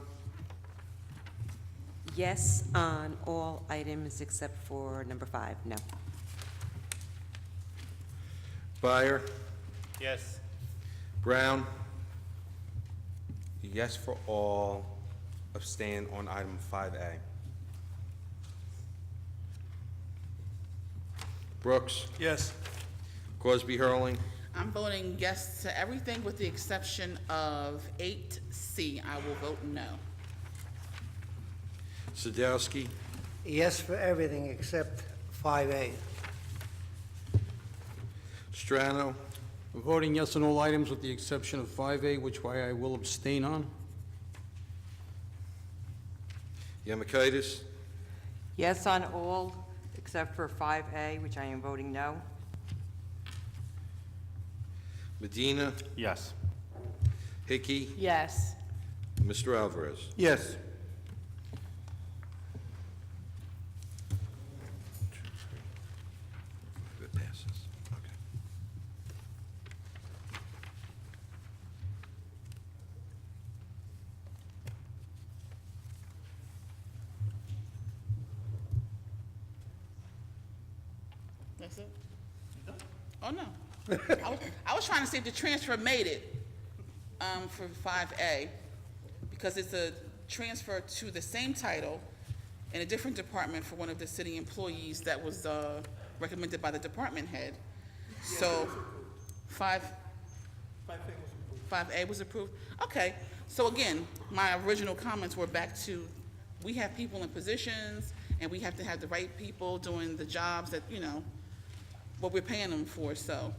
Yes on all items except for number 5, no. Byer? Yes. Brown, Yes for all, abstain on item 5A. Brooks, Yes. Crosby, Hurling, I'm voting yes to everything with the exception of 8C. I will vote no. Sadowski, Yes for everything except 5A. Strano, Voting yes on all items with the exception of 5A, which I will abstain on. Yemakaitis, Yes on all except for 5A, which I am voting no. Medina, Yes. Hickey, Yes. Mr. Alvarez. Yes. It passes. Okay. That's it? Oh, no. I was trying to see if the transfer made it for 5A, because it's a transfer to the same title in a different department for one of the city employees that was recommended by the department head. So 5A was approved? Okay. So again, my original comments were back to, we have people in positions, and we have to have the right people doing the jobs that, what we're paying them for, so.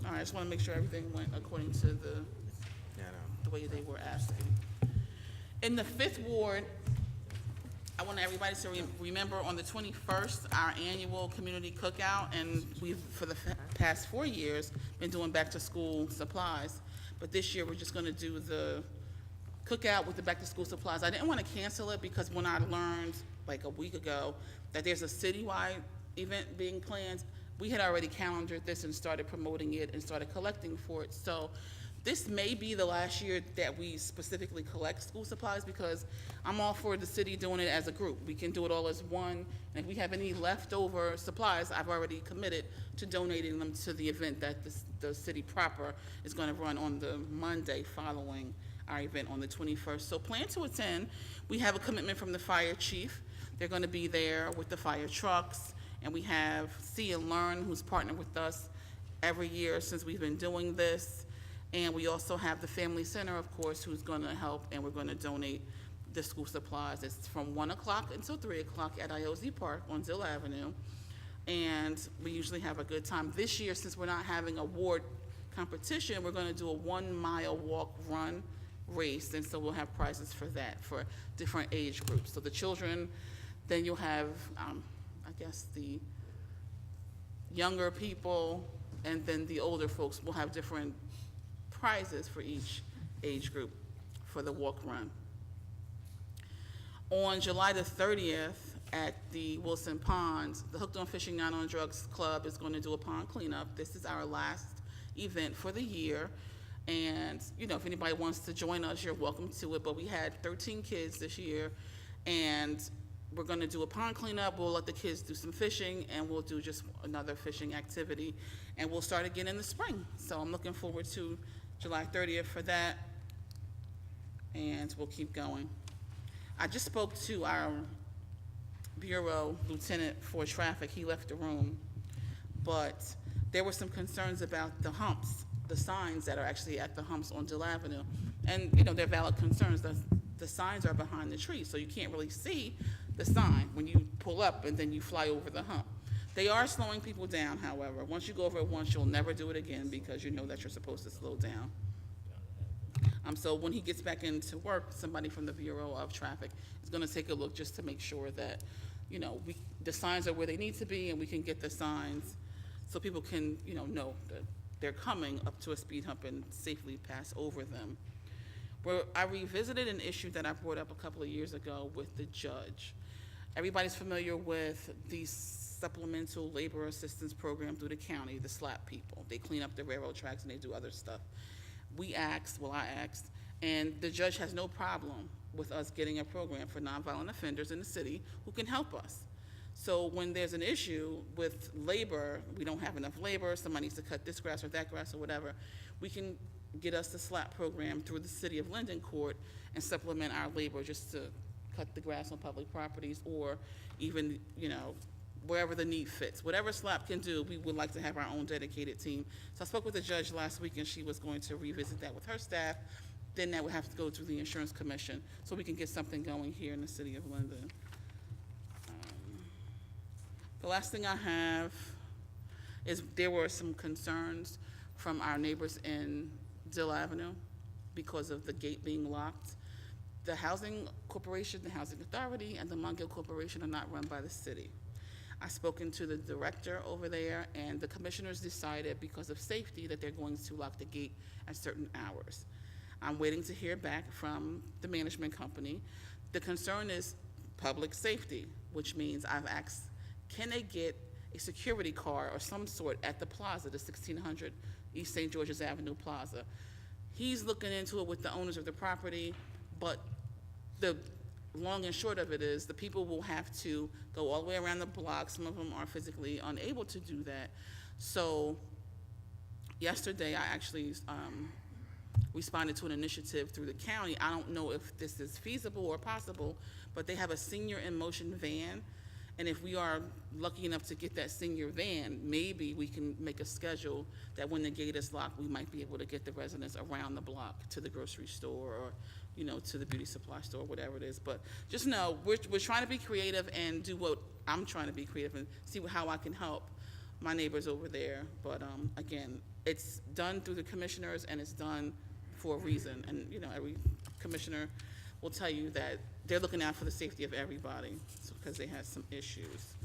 All right, I just want to make sure everything went according to the way they were asking. In the 5th Ward, I want everybody to remember on the 21st, our annual community cookout, and we've, for the past 4 years, been doing back-to-school supplies. But this year, we're just going to do the cookout with the back-to-school supplies. I didn't want to cancel it because when I learned, like a week ago, that there's a citywide event being planned, we had already calendared this and started promoting it and started collecting for it. So this may be the last year that we specifically collect school supplies, because I'm all for the city doing it as a group. We can do it all as one, and if we have any leftover supplies, I've already committed to donating them to the event that the city proper is going to run on the Monday following our event on the 21st. So plan to attend. We have a commitment from the fire chief. They're going to be there with the fire trucks. And we have See and Learn, who's partnered with us every year since we've been doing this. And we also have the Family Center, of course, who's going to help, and we're going to donate the school supplies. It's from 1 o'clock until 3 o'clock at Iose Park on Dill Avenue. And we usually have a good time. This year, since we're not having a ward competition, we're going to do a 1-mile walk run race. And so we'll have prizes for that, for different age groups. So the children, then you'll have, I guess, the younger people, and then the older folks will have different prizes for each age group for the walk run. On July the 30th at the Wilson Ponds, the Hooked on Fishing Not on Drugs Club is going to do a pond cleanup. This is our last event for the year. And, if anybody wants to join us, you're welcome to it. But we had 13 kids this year, and we're going to do a pond cleanup. We'll let the kids do some fishing, and we'll do just another fishing activity. And we'll start again in the spring. So I'm looking forward to July 30th for that, and we'll keep going. I just spoke to our Bureau Lieutenant for Traffic. He left the room, but there were some concerns about the humps, the signs that are actually at the humps on Dill Avenue. And, they're valid concerns. The signs are behind the trees, so you can't really see the sign when you pull up and then you fly over the hump. They are slowing people down, however. Once you go over it once, you'll never do it again, because you know that you're supposed to slow down. So when he gets back into work, somebody from the Bureau of Traffic is going to take a look just to make sure that, the signs are where they need to be, and we can get the signs so people can, know that they're coming up to a speed hump and safely pass over them. I revisited an issue that I brought up a couple of years ago with the judge. Everybody's familiar with the supplemental labor assistance program through the county, the SLAP people. They clean up the railroad tracks and they do other stuff. I asked, and the judge has no problem with us getting a program for nonviolent offenders in the city who can help us. So when there's an issue with labor, we don't have enough labor, somebody needs to cut this grass or that grass or whatever, we can get us the SLAP program through the City of Linden Court and supplement our labor just to cut the grass on public properties, or even, wherever the need fits. Whatever SLAP can do, we would like to have our own dedicated team. So I spoke with the judge last week, and she was going to revisit that with her staff. Then that would have to go through the Insurance Commission, so we can get something going here in the City of Linden. The last thing I have is there were some concerns from our neighbors in Dill Avenue because of the gate being locked. The Housing Corporation, the Housing Authority, and the Mongill Corporation are not run by the city. I've spoken to the director over there, and the commissioners decided, because of safety, that they're going to lock the gate at certain hours. I'm waiting to hear back from the management company. The concern is public safety, which means I've asked, can they get a security car or some sort at the plaza, the 1600 East St. George's Avenue Plaza? He's looking into it with the owners of the property, but the long and short of it is the people will have to go all the way around the block. Some of them are physically unable to do that. So yesterday I actually responded to an initiative through the county. I don't know if this is feasible or possible, but they have a senior in motion van. And if we are lucky enough to get that senior van, maybe we can make a schedule that when the gate is locked, we might be able to get the residents around the block to the grocery store, or to the beauty supply store, whatever it is. But just know, we're trying to be creative and do what I'm trying to be creative and see how I can help my neighbors over there. But again, it's done through the commissioners, and it's done for a reason. And every commissioner will tell you that they're looking out for the safety of everybody, because they had some issues.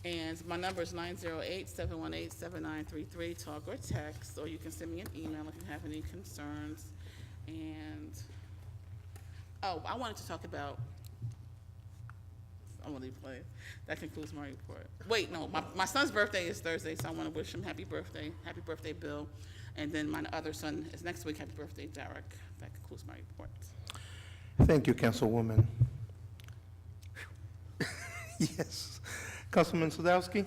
And my number is 908-718-7933. Talk or text, or you can send me an email if you have any concerns. And I wanted to talk about, I'm gonna leave play. That concludes my report. Wait, no, my son's birthday is Thursday, so I want to wish him happy birthday. Happy birthday, Bill. And then my other son is next week. Happy birthday, Derek. That concludes my report. Thank you, Councilwoman. Yes. Councilman Sadowski?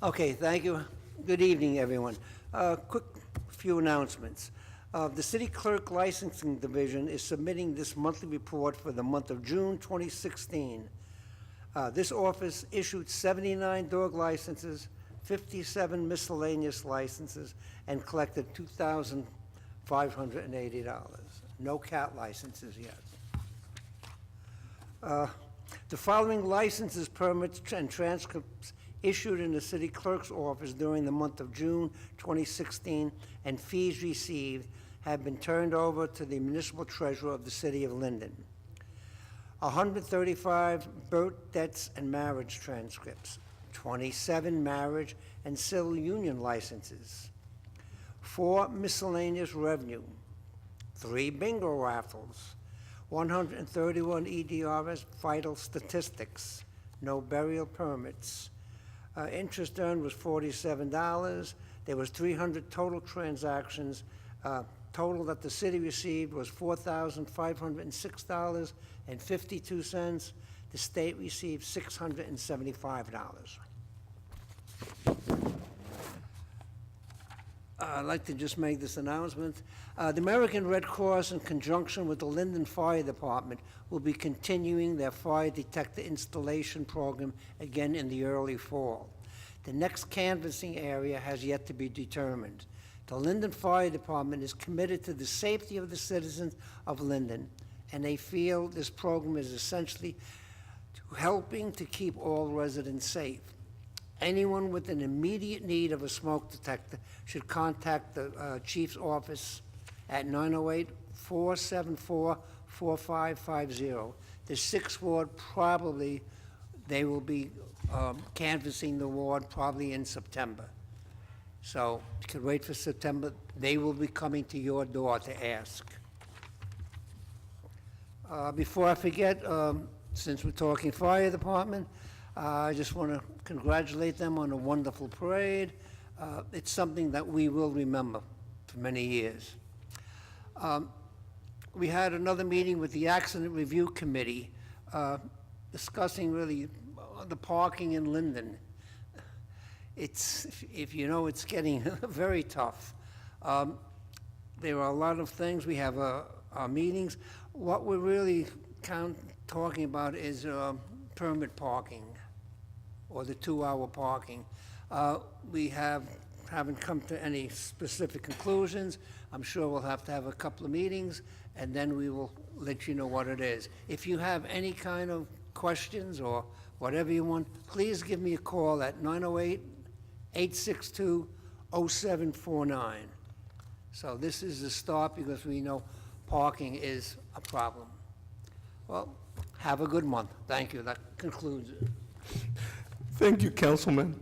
Okay, thank you. Good evening, everyone. Quick few announcements. The City Clerk Licensing Division is submitting this monthly report for the month of June 2016. This office issued 79 dog licenses, 57 miscellaneous licenses, and collected $2,580. No cat licenses yet. The following licenses, permits, and transcripts issued in the city clerk's office during the month of June 2016 and fees received have been turned over to the municipal treasurer of the city of Linden. 135 birth, deaths, and marriage transcripts, 27 marriage and civil union licenses, 4 miscellaneous revenue, 3 bingo raffles, 131 EDRS vital statistics, no burial permits. Interest earned was $47. There was 300 total transactions. Total that the city received was $4,506.52. The state received $675. I'd like to just make this announcement. The American Red Cross, in conjunction with the Linden Fire Department, will be continuing their fire detector installation program again in the early fall. The next canvassing area has yet to be determined. The Linden Fire Department is committed to the safety of the citizens of Linden, and they feel this program is essentially helping to keep all residents safe. Anyone with an immediate need of a smoke detector should contact the chief's office at 908-474-4550. The 6th Ward, probably, they will be canvassing the ward probably in September. So you can wait for September. They will be coming to your door to ask. Before I forget, since we're talking fire department, I just want to congratulate them on a wonderful parade. It's something that we will remember for many years. We had another meeting with the Accident Review Committee discussing really the parking in Linden. It's, if you know, it's getting very tough. there are a lot of things. We have our meetings. What we're really talking about is permit parking, or the 2-hour parking. We haven't come to any specific conclusions. I'm sure we'll have to have a couple of meetings, and then we will let you know what it is. If you have any kind of questions or whatever you want, please give me a call at 908-862-0749. So this is the start, because we know parking is a problem. Well, have a good month. Thank you. That concludes it. Thank you, Councilman.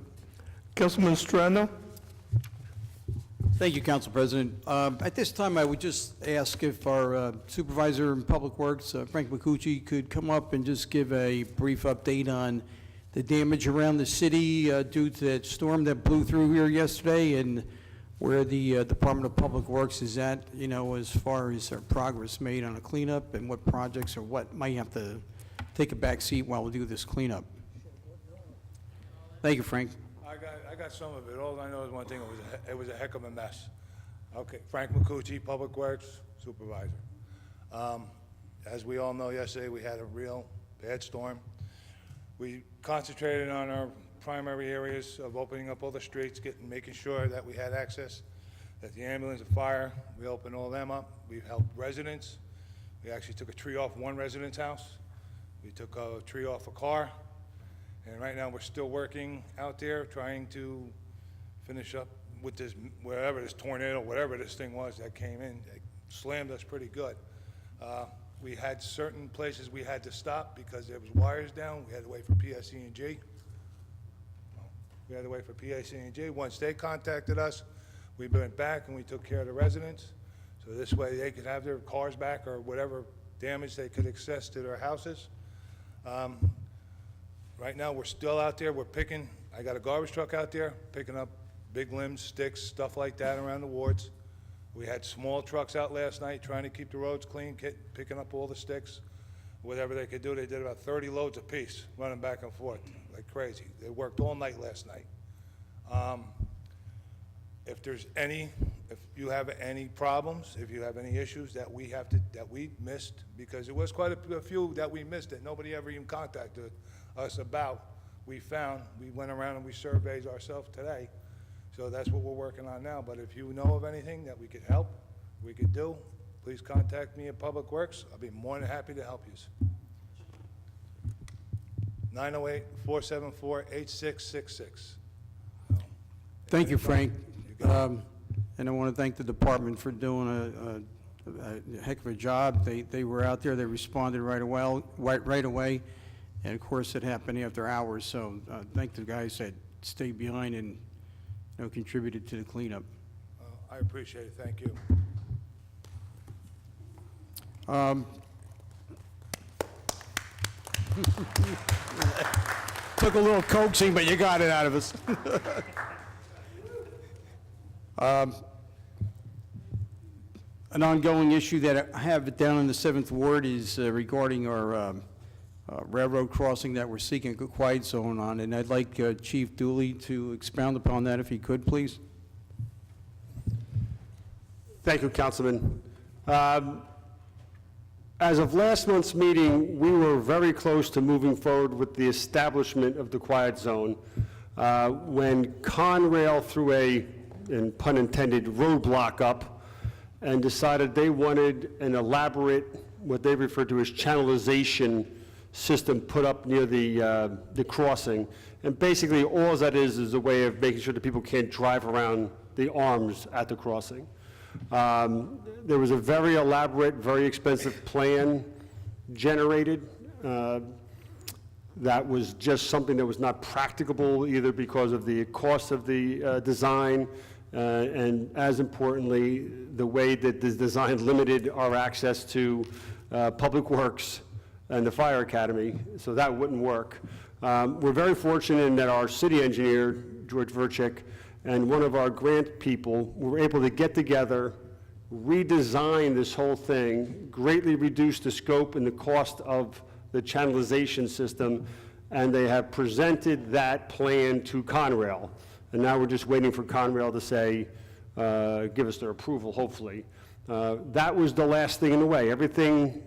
Councilman Strano? Thank you, Council President. At this time, I would just ask if our Supervisor in Public Works, Frank McCucci, could come up and just give a brief update on the damage around the city due to that storm that blew through here yesterday, and where the Department of Public Works is at, you know, as far as our progress made on a cleanup, and what projects or what might have to take a back seat while we do this cleanup. Thank you, Frank. I got some of it. All I know is one thing, it was a heck of a mess. Okay, Frank McCucci, Public Works Supervisor. As we all know, yesterday we had a real bad storm. We concentrated on our primary areas of opening up all the streets, making sure that we had access, that the ambulance and fire, we opened all them up. We helped residents. We actually took a tree off one resident's house. We took a tree off a car. And right now, we're still working out there, trying to finish up with this, wherever this tornado, whatever this thing was that came in, it slammed us pretty good. We had certain places we had to stop because there was wires down. We had to wait for PSE&G. We had to wait for PSE&G. Once they contacted us, we went back and we took care of the residents. So this way, they could have their cars back or whatever damage they could access to their houses. Right now, we're still out there. We're picking. I got a garbage truck out there picking up big limbs, sticks, stuff like that around the wards. We had small trucks out last night trying to keep the roads clean, picking up all the sticks, whatever they could do. They did about 30 loads apiece, running back and forth like crazy. They worked all night last night. If you have any problems, if you have any issues that we missed, because it was quite a few that we missed that nobody ever even contacted us about, we went around and we surveyed ourselves today. So that's what we're working on now. But if you know of anything that we could help, we could do, please contact me at Public Works. I'll be more than happy to help you. 908-474-8666. Thank you, Frank. And I want to thank the department for doing a heck of a job. They were out there, they responded right away, and of course it happened after hours, so thank the guys that stayed behind and contributed to the cleanup. I appreciate it, thank you. Took a little coaxing, but you got it out of us. An ongoing issue that I have down in the 7th Ward is regarding our railroad crossing that we're seeking a quiet zone on, and I'd like Chief Dooley to expound upon that if he could, please. Thank you, Councilman. As of last month's meeting, we were very close to moving forward with the establishment of the quiet zone when Conrail threw and pun intended, roadblock up and decided they wanted an elaborate, what they refer to as channelization system put up near the crossing. And basically, all that is a way of making sure that people can't drive around the arms at the crossing. There was a very elaborate, very expensive plan generated that was just something that was not practicable, either because of the cost of the design, and as importantly, the way that this design limited our access to Public Works and the Fire Academy, so that wouldn't work. We're very fortunate in that our city engineer, George Verchik, and one of our grant people were able to get together, redesign this whole thing, greatly reduce the scope and the cost of the channelization system, and they have presented that plan to Conrail. And now we're just waiting for Conrail to say, give us their approval, hopefully. That was the last thing in the way. Everything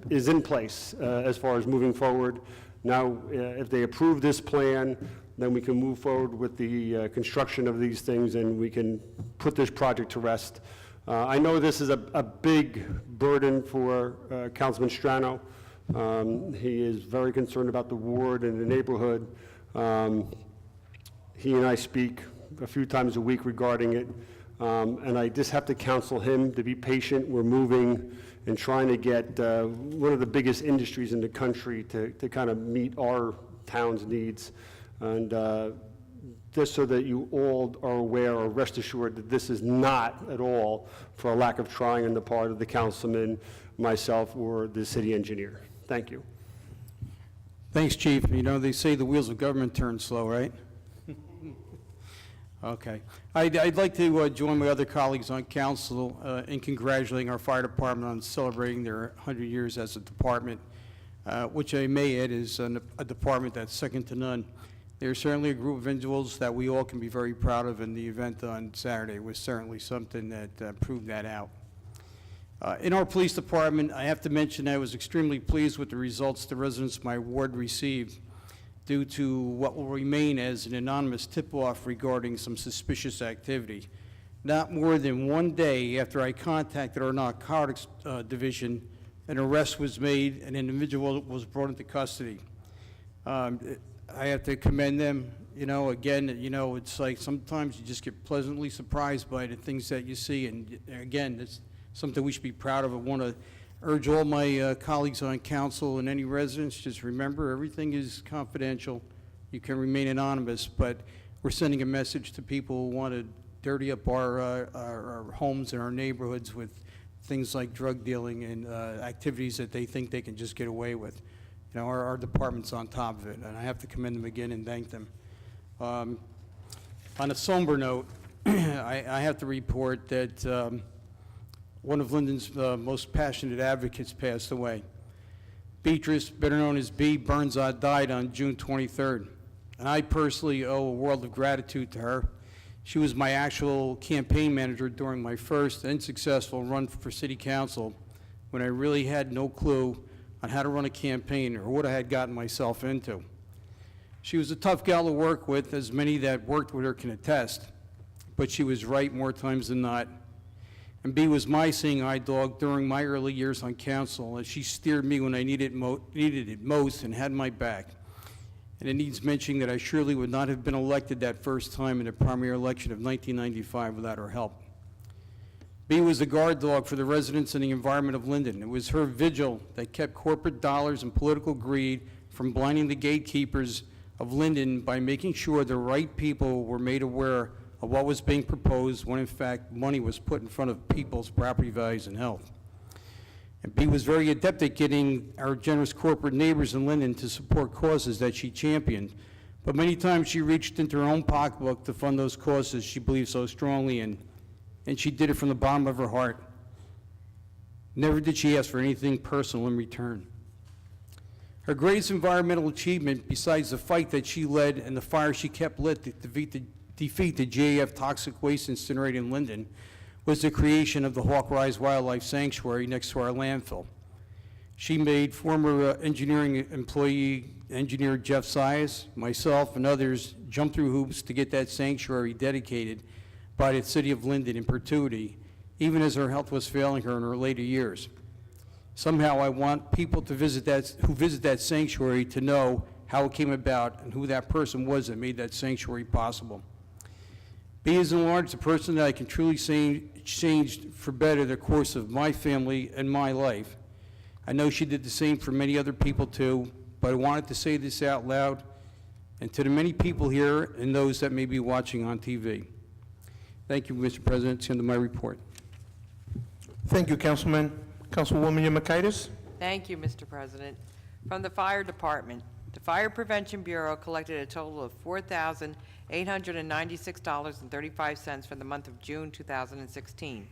is in place as far as moving forward. Now, if they approve this plan, then we can move forward with the construction of these things, and we can put this project to rest. I know this is a big burden for Councilman Strano. He is very concerned about the ward and the neighborhood. He and I speak a few times a week regarding it, and I just have to counsel him to be patient. We're moving and trying to get one of the biggest industries in the country to kind of meet our town's needs. And just so that you all are aware or rest assured that this is not at all for a lack of trying on the part of the councilman, myself, or the city engineer. Thank you. Thanks, Chief. You know, they say the wheels of government turn slow, right? Okay. I'd like to join my other colleagues on council in congratulating our fire department on celebrating their 100 years as a department, which I may add is a department that's second to none. They're certainly a group of individuals that we all can be very proud of, and the event on Saturday was certainly something that proved that out. In our police department, I have to mention I was extremely pleased with the results the residents of my ward received due to what will remain as an anonymous tip-off regarding some suspicious activity. Not more than one day after I contacted our narcotics division, an arrest was made, an individual was brought into custody. I have to commend them. You know, again, you know, it's like sometimes you just get pleasantly surprised by the things that you see, and again, it's something we should be proud of. I want to urge all my colleagues on council and any residents, just remember everything is confidential. You can remain anonymous, but we're sending a message to people who want to dirty up our homes and our neighborhoods with things like drug dealing and activities that they think they can just get away with. You know, our department's on top of it, and I have to commend them again and thank them. On a somber note, I have to report that one of Linden's most passionate advocates passed away. Beatrice, better known as B. Burnzot, died on June 23rd, and I personally owe a world of gratitude to her. She was my actual campaign manager during my first and successful run for city council, when I really had no clue on how to run a campaign or what I had gotten myself into. She was a tough gal to work with, as many that worked with her can attest, but she was right more times than not. And B was my seeing eye dog during my early years on council, as she steered me when I needed it most and had my back. And it needs mentioning that I surely would not have been elected that first time in the primary election of 1995 without her help. B was the guard dog for the residents and the environment of Linden. It was her vigil that kept corporate dollars and political greed from blinding the gatekeepers of Linden by making sure the right people were made aware of what was being proposed when in fact money was put in front of people's property values and health. And B was very adept at getting our generous corporate neighbors in Linden to support causes that she championed. But many times she reached into her own pocketbook to fund those causes she believed so strongly in. And she did it from the bottom of her heart. Never did she ask for anything personal in return. Her greatest environmental achievement, besides the fight that she led and the fire she kept lit to defeat the GAF toxic waste incinerator in Linden, was the creation of the Hawk Rise Wildlife Sanctuary next to our landfill. She made former engineering employee engineer Jeff Sias, myself, and others jump through hoops to get that sanctuary dedicated by the city of Linden in perpetuity, even as her health was failing her in her later years. Somehow I want people to who visit that sanctuary to know how it came about and who that person was that made that sanctuary possible. B is in large the person that I can truly say changed for better the course of my family and my life. I know she did the same for many other people too, but I wanted to say this out loud and to the many people here and those that may be watching on TV. Thank you, Mr. President. It's the end of my report. Thank you, Councilman. Councilwoman Yemakaitis. Thank you, Mr. President. From the Fire Department, the Fire Prevention Bureau collected a total of $4,896.35 for the month of June 2016.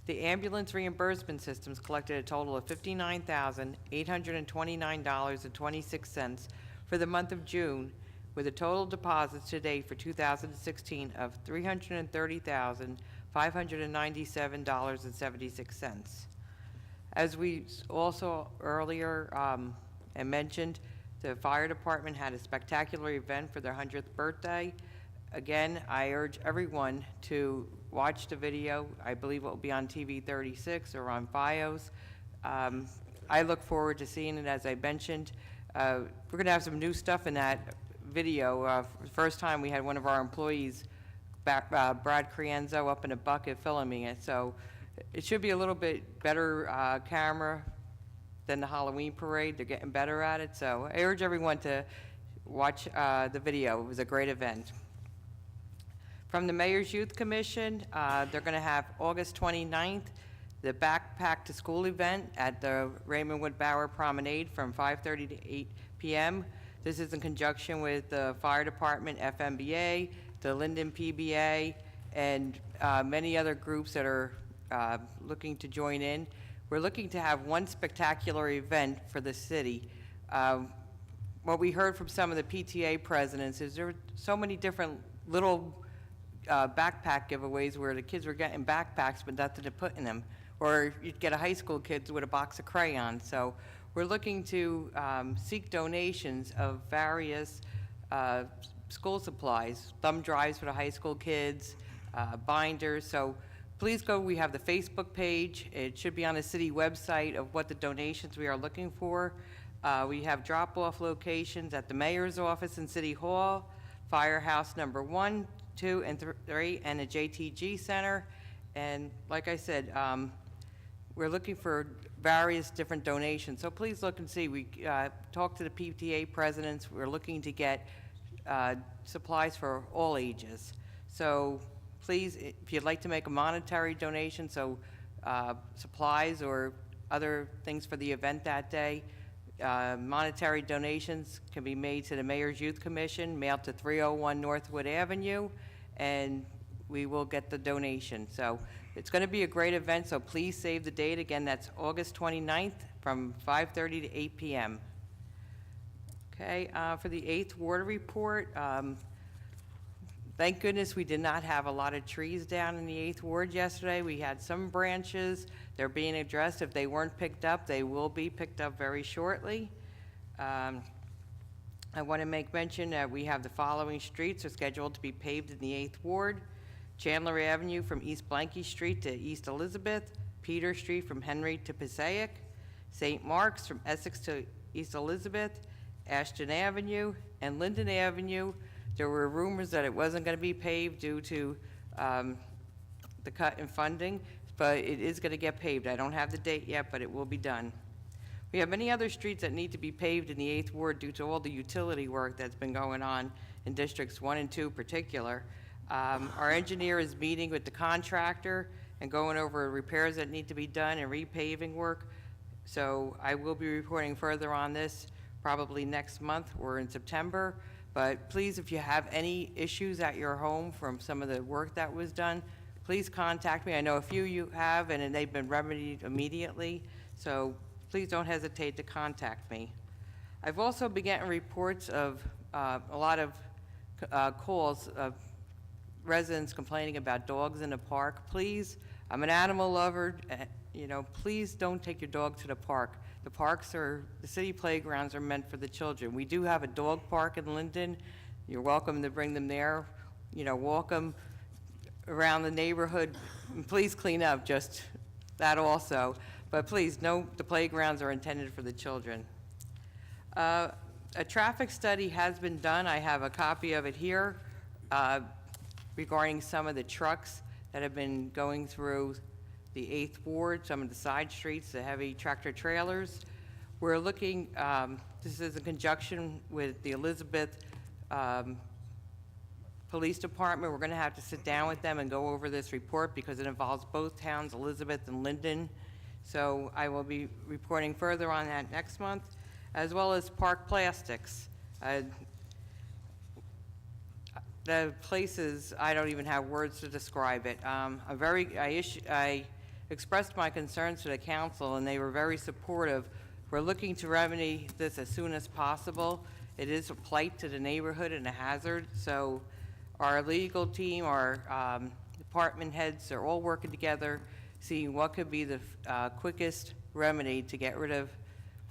The ambulance reimbursement systems collected a total of $59,829.26 for the month of June, with a total deposits to date for 2016 of $597.76. As we also earlier mentioned, the fire department had a spectacular event for their 100th birthday. Again, I urge everyone to watch the video. I believe it will be on TV 36 or on FiOS. I look forward to seeing it, as I mentioned. We're going to have some new stuff in that video. For the first time, we had one of our employees, Brad Creanzo, up in a bucket filming it. So it should be a little bit better camera than the Halloween parade. They're getting better at it. So I urge everyone to watch the video. It was a great event. From the Mayor's Youth Commission, they're going to have August 29th, the Backpack to School event at the Raymond Wood Bower Promenade from 5:30 to 8 p.m. This is in conjunction with the Fire Department, FMBA, the Linden PBA, and many other groups that are looking to join in. We're looking to have one spectacular event for the city. What we heard from some of the PTA presidents is there are so many different little backpack giveaways where the kids were getting backpacks but nothing to put in them. Or you'd get a high school kid with a box of crayons. So we're looking to seek donations of various school supplies, thumb drives for the high school kids, binders. So please go, we have the Facebook page. It should be on the city website of what the donations we are looking for. We have drop-off locations at the mayor's office in City Hall, Firehouse number 1, 2, and 3, and the JTG Center. And like I said, we're looking for various different donations. So please look and see. We talked to the PTA presidents. We're looking to get supplies for all ages. So please, if you'd like to make a monetary donation, so supplies or other things for the event that day, monetary donations can be made to the Mayor's Youth Commission, mailed to 301 Northwood Avenue, and we will get the donation. So it's going to be a great event, so please save the date. Again, that's August 29th from 5:30 to 8 p.m. Okay, for the 8th Ward report, thank goodness we did not have a lot of trees down in the 8th Ward yesterday. We had some branches. They're being addressed. If they weren't picked up, they will be picked up very shortly. I want to make mention that we have the following streets are scheduled to be paved in the 8th Ward. Chandler Avenue from East Blanky Street to East Elizabeth, Peter Street from Henry to Passaic, St. Mark's from Essex to East Elizabeth, Ashton Avenue, and Linden Avenue. There were rumors that it wasn't going to be paved due to the cut in funding, but it is going to get paved. I don't have the date yet, but it will be done. We have many other streets that need to be paved in the 8th Ward due to all the utility work that's been going on in Districts 1 and 2 in particular. Our engineer is meeting with the contractor and going over repairs that need to be done and repaving work. So I will be reporting further on this probably next month or in September. But please, if you have any issues at your home from some of the work that was done, please contact me. I know a few you have, and they've been remedied immediately. So please don't hesitate to contact me. I've also been getting reports of a lot of calls of residents complaining about dogs in the park. Please, I'm an animal lover, please don't take your dog to the park. The city playgrounds are meant for the children. We do have a dog park in Linden. You're welcome to bring them there. Walk them around the neighborhood. And please clean up, just that also. But please, know the playgrounds are intended for the children. A traffic study has been done. I have a copy of it here regarding some of the trucks that have been going through the 8th Ward, some of the side streets, the heavy tractor trailers. We're looking, this is in conjunction with the Elizabeth Police Department. We're going to have to sit down with them and go over this report because it involves both towns, Elizabeth and Linden. So I will be reporting further on that next month, as well as park plastics. The places, I don't even have words to describe it. I expressed my concerns to the council, and they were very supportive. We're looking to remedy this as soon as possible. It is a plight to the neighborhood and a hazard, so our legal team, our department heads are all working together, seeing what could be the quickest remedy to get rid of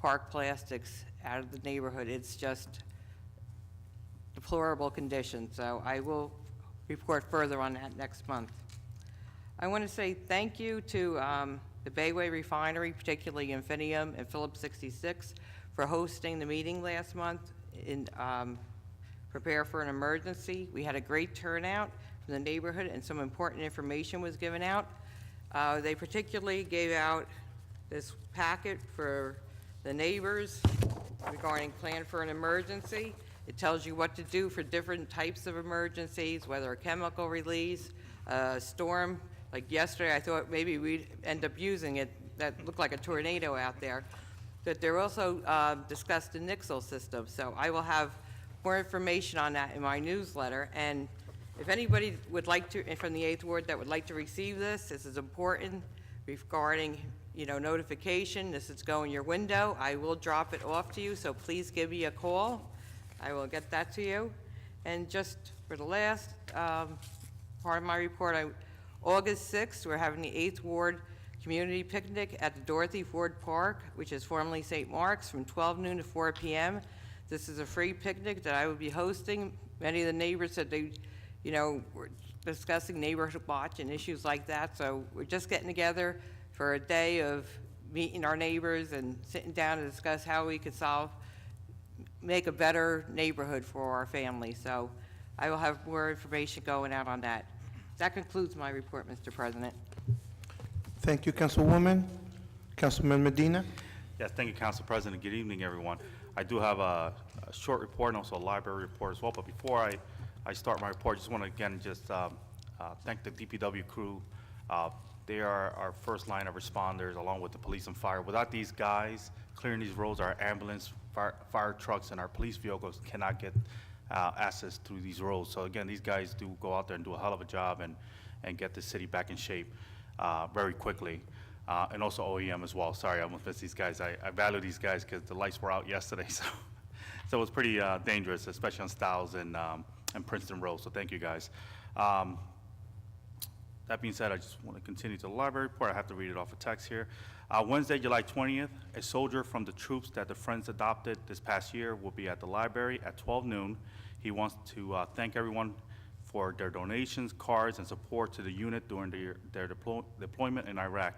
park plastics out of the neighborhood. It's just deplorable condition, so I will report further on that next month. I want to say thank you to the Bayway Refinery, particularly Infinium and Phillips 66, for hosting the meeting last month in Prepare for an Emergency. We had a great turnout from the neighborhood, and some important information was given out. They particularly gave out this packet for the neighbors regarding Plan for an Emergency. It tells you what to do for different types of emergencies, whether a chemical release, a storm. Like yesterday, I thought maybe we'd end up using it. That looked like a tornado out there. But they're also discussed the Nixle system. So I will have more information on that in my newsletter. And if anybody would like to, from the 8th Ward that would like to receive this is important regarding, notification. This is going your window. I will drop it off to you, so please give me a call. I will get that to you. And just for the last part of my report, August 6th, we're having the 8th Ward Community Picnic at the Dorothy Ford Park, which is formerly St. Mark's, from 12 noon to 4 p.m. This is a free picnic that I will be hosting. Many of the neighbors said they, were discussing neighborhood watch and issues like that. So we're just getting together for a day of meeting our neighbors and sitting down to discuss how we could make a better neighborhood for our family. So I will have more information going out on that. That concludes my report, Mr. President. Thank you, Councilwoman. Councilman Medina? Yes, thank you, Council President. Good evening, everyone. I do have a short report and also a library report as well, but before I start my report, I just want to again thank the DPW crew. They are our first line of responders along with the police and fire. Without these guys clearing these roads, our ambulance, fire trucks, and our police vehicles cannot get access through these roads. So again, these guys do go out there and do a hell of a job and get the city back in shape very quickly. And also OEM as well. Sorry, I almost missed these guys. I value these guys because the lights were out yesterday, so it was pretty dangerous, especially on Stiles and Princeton Road. So thank you, guys. That being said, I just want to continue to the library report. I have to read it off of text here. Wednesday, July 20th, a soldier from the troops that the Friends adopted this past year will be at the library at 12 noon. He wants to thank everyone for their donations, cards, and support to the unit during their deployment in Iraq.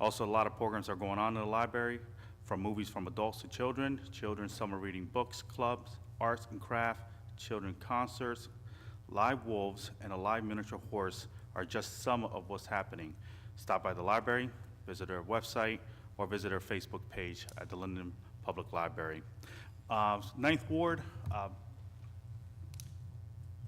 Also, a lot of programs are going on in the library, from movies from adults to children, children's summer reading books, clubs, arts and craft, children concerts, live wolves, and a live miniature horse are just some of what's happening. Stop by the library, visit our website, or visit our Facebook page at the Linden Public Library. 9th Ward,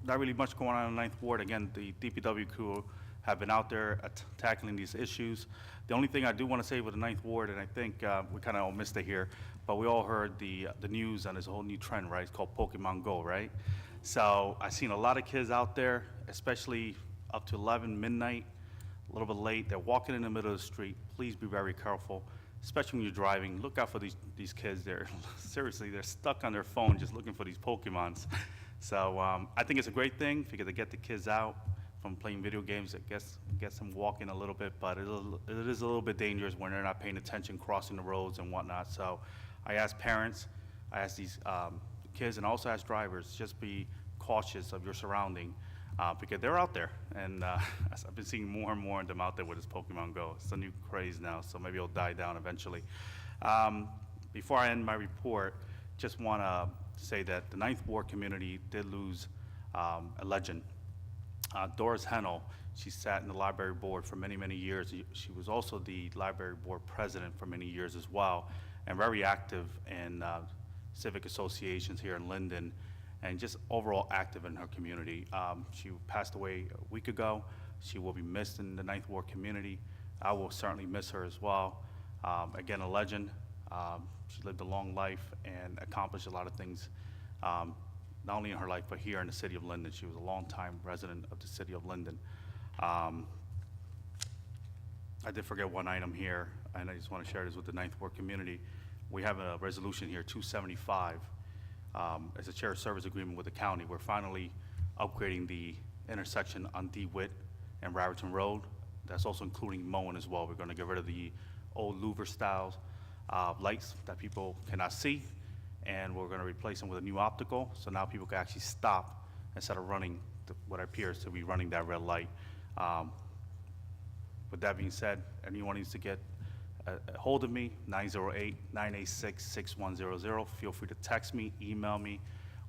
not really much going on in the 9th Ward. Again, the DPW crew have been out there tackling these issues. The only thing I do want to say with the 9th Ward, and I think we kind of all missed it here, but we all heard the news on this whole new trend, right? It's called Pokemon Go, right? So I've seen a lot of kids out there, especially up to 11 midnight, a little bit late. They're walking in the middle of the street. Please be very careful, especially when you're driving. Look out for these kids. Seriously, they're stuck on their phone just looking for these Pokemons. So I think it's a great thing because they get the kids out from playing video games. It gets them walking a little bit, but it is a little bit dangerous when they're not paying attention, crossing the roads and whatnot. So I ask parents, I ask these kids, and also ask drivers, just be cautious of your surrounding because they're out there. And I've been seeing more and more of them out there with this Pokemon Go. It's a new craze now, so maybe it'll die down eventually. Before I end my report, just want to say that the 9th Ward community did lose a legend. Doris Hennel, she sat in the library board for many, many years. She was also the library board president for many years as well, and very active in civic associations here in Linden, and just overall active in her community. She passed away a week ago. She will be missed in the 9th Ward community. I will certainly miss her as well. Again, a legend. She lived a long life and accomplished a lot of things, not only in her life, but here in the city of Linden. She was a longtime resident of the city of Linden. I did forget one item here, and I just want to share this with the 9th Ward community. We have a resolution here, 275. It's a shared service agreement with the county. We're finally upgrading the intersection on DeWitt and Raritan Road. That's also including mowing as well. We're going to get rid of the old louver styles lights that people cannot see, and we're going to replace them with a new optical, so now people can actually stop instead of running what appears to be running that red light. With that being said, anyone needs to get a hold of me, 908-986-6100. Feel free to text me, email me,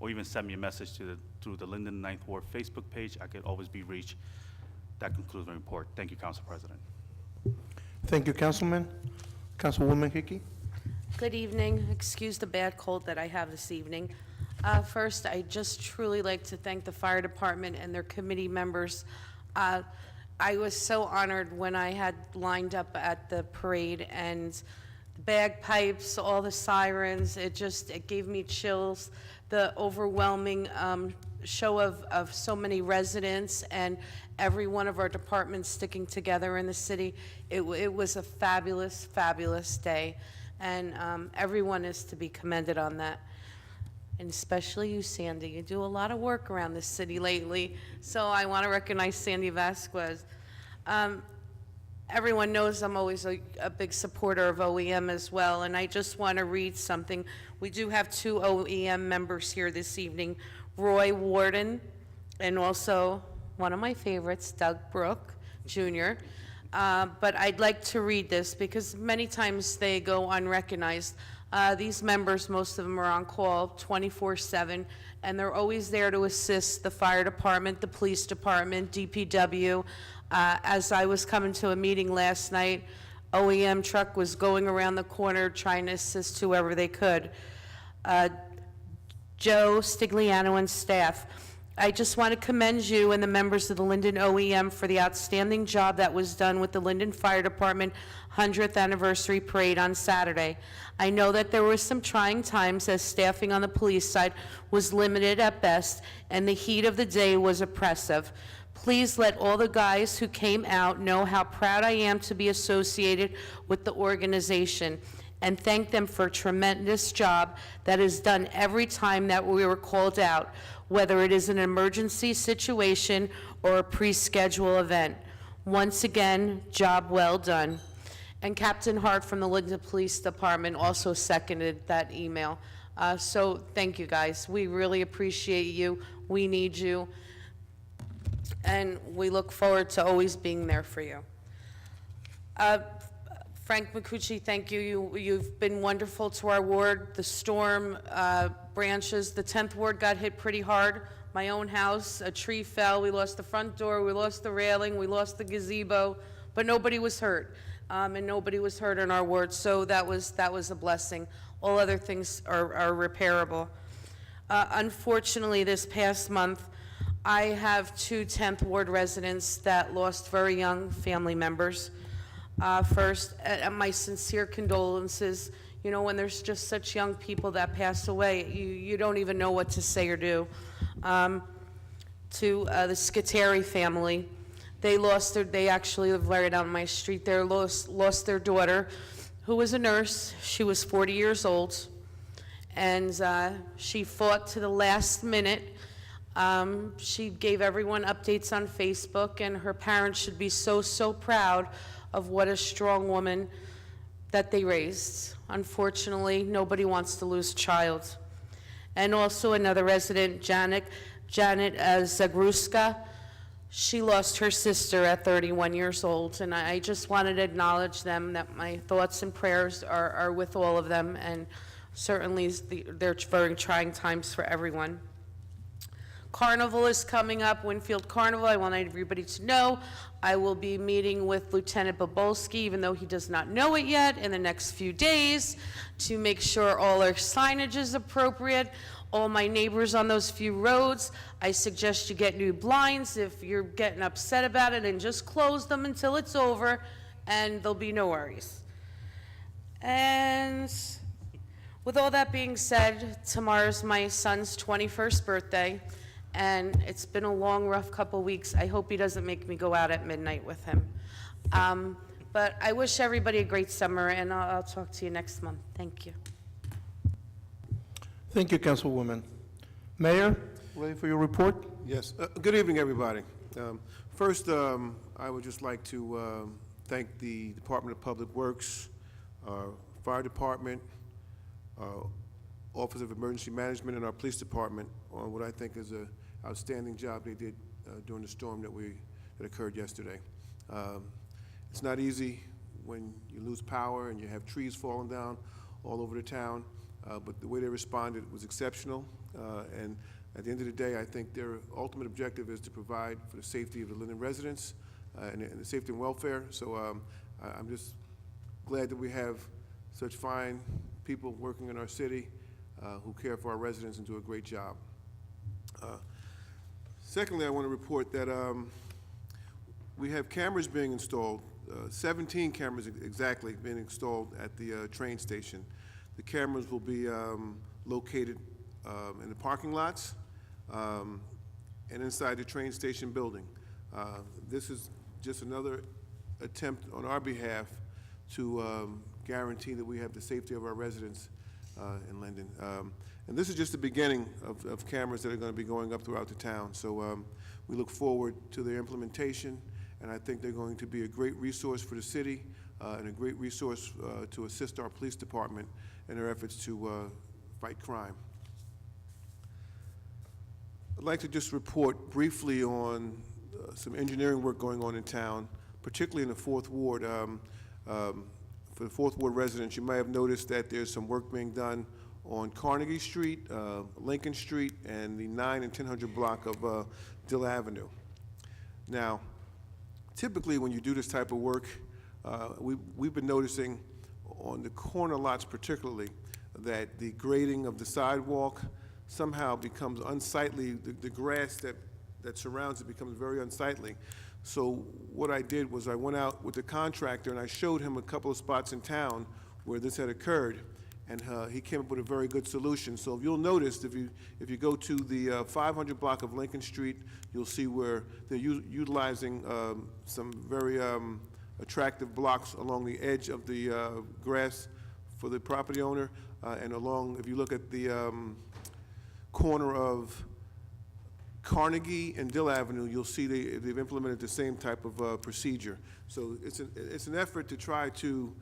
or even send me a message through the Linden 9th Ward Facebook page. I could always be reached. That concludes my report. Thank you, Council President. Thank you, Councilman. Councilwoman Hickey? Good evening. Excuse the bad cold that I have this evening. First, I just truly like to thank the fire department and their committee members. I was so honored when I had lined up at the parade, and the bagpipes, all the sirens, it gave me chills. The overwhelming show of so many residents and every one of our departments sticking together in the city. It was a fabulous, fabulous day, and everyone is to be commended on that. And especially you, Sandy. You do a lot of work around this city lately, so I want to recognize Sandy Vasquez. Everyone knows I'm always a big supporter of OEM as well, and I just want to read something. We do have 2 OEM members here this evening, Roy Warden, and also one of my favorites, Doug Brook, Jr. But I'd like to read this because many times they go unrecognized. These members, most of them are on call 24/7, and they're always there to assist the fire department, the police department, DPW. As I was coming to a meeting last night, OEM truck was going around the corner trying to assist whoever they could. Joe Stigliano and staff, I just want to commend you and the members of the Linden OEM for the outstanding job that was done with the Linden Fire Department 100th Anniversary Parade on Saturday. I know that there were some trying times as staffing on the police side was limited at best, and the heat of the day was oppressive. Please let all the guys who came out know how proud I am to be associated with the organization, and thank them for a tremendous job that is done every time that we were called out, whether it is an emergency situation or a pre-scheduled event. Once again, job well done. And Captain Hart from the Linden Police Department also seconded that email. So thank you, guys. We really appreciate you. We need you. And we look forward to always being there for you. Frank Micucci, thank you. You've been wonderful to our ward. The storm branches, the 10th ward got hit pretty hard. My own house, a tree fell. We lost the front door. We lost the railing. We lost the gazebo. But nobody was hurt. And nobody was hurt in our ward, so that was a blessing. All other things are repairable. Unfortunately, this past month, I have 2 10th Ward residents that lost very young family members. First, my sincere condolences. You know, when there's just such young people that pass away, you don't even know what to say or do. To the Scuteri family, they actually live right down my street. They lost their daughter, who was a nurse. She was 40 years old, and she fought to the last minute. She gave everyone updates on Facebook, and her parents should be so, so proud of what a strong woman that they raised. Unfortunately, nobody wants to lose a child. And also another resident, Janet Zagruska. She lost her sister at 31 years old, and I just wanted to acknowledge them, that my thoughts and prayers are with all of them, and certainly they're very trying times for everyone. Carnival is coming up, Winfield Carnival. I want everybody to know I will be meeting with Lieutenant Bobolski, even though he does not know it yet, in the next few days, to make sure all our signage is appropriate. All my neighbors on those few roads, I suggest you get new blinds if you're getting upset about it, and just close them until it's over, and there'll be no worries. And with all that being said, tomorrow's my son's 21st birthday, and it's been a long, rough couple weeks. I hope he doesn't make me go out at midnight with him. But I wish everybody a great summer, and I'll talk to you next month. Thank you. Thank you, Councilwoman. Mayor, ready for your report? Yes. Good evening, everybody. First, I would just like to thank the Department of Public Works, our Fire Department, our Office of Emergency Management, and our Police Department on what I think is an outstanding job they did during the storm that occurred yesterday. It's not easy when you lose power and you have trees falling down all over the town, but the way they responded was exceptional. And at the end of the day, I think their ultimate objective is to provide for the safety of the Linden residents and the safety and welfare. So I'm just glad that we have such fine people working in our city who care for our residents and do a great job. Secondly, I want to report that we have cameras being installed, 17 cameras exactly being installed at the train station. The cameras will be located in the parking lots and inside the train station building. This is just another attempt on our behalf to guarantee that we have the safety of our residents in Linden. And this is just the beginning of cameras that are going to be going up throughout the town. So we look forward to their implementation, and I think they're going to be a great resource for the city and a great resource to assist our police department in their efforts to fight crime. I'd like to just report briefly on some engineering work going on in town, particularly in the 4th Ward. For the 4th Ward residents, you might have noticed that there's some work being done on Carnegie Street, Lincoln Street, and the 9 and 1000 block of Dill Avenue. Now, typically when you do this type of work, we've been noticing on the corner lots particularly that the grading of the sidewalk somehow becomes unsightly. The grass that surrounds it becomes very unsightly. So what I did was I went out with the contractor and I showed him a couple of spots in town where this had occurred, and he came up with a very good solution. So if you'll notice, if you go to the 500 block of Lincoln Street, you'll see where they're utilizing some very attractive blocks along the edge of the grass for the property owner, and along, if you look at the corner of Carnegie and Dill Avenue, you'll see they've implemented the same type of procedure. So it's an effort to try to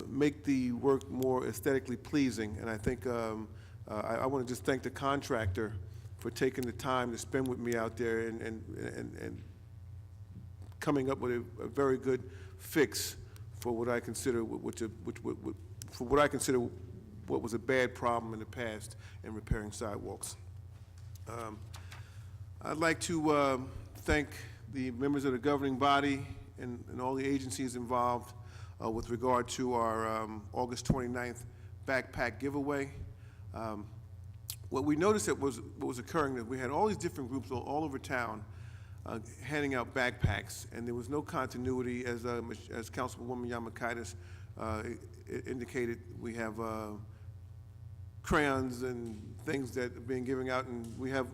make the work more aesthetically pleasing, and I think I want to just thank the contractor for taking the time to spend with me out there and coming up with a very good fix for what I consider what was a bad problem in the past in repairing sidewalks. I'd like to thank the members of the governing body and all the agencies involved with regard to our August 29th backpack giveaway. What we noticed that what was occurring, that we had all these different groups all over town handing out backpacks, and there was no continuity. As Councilwoman Yamakaitis indicated, we have crayons and things that are being given out, and we have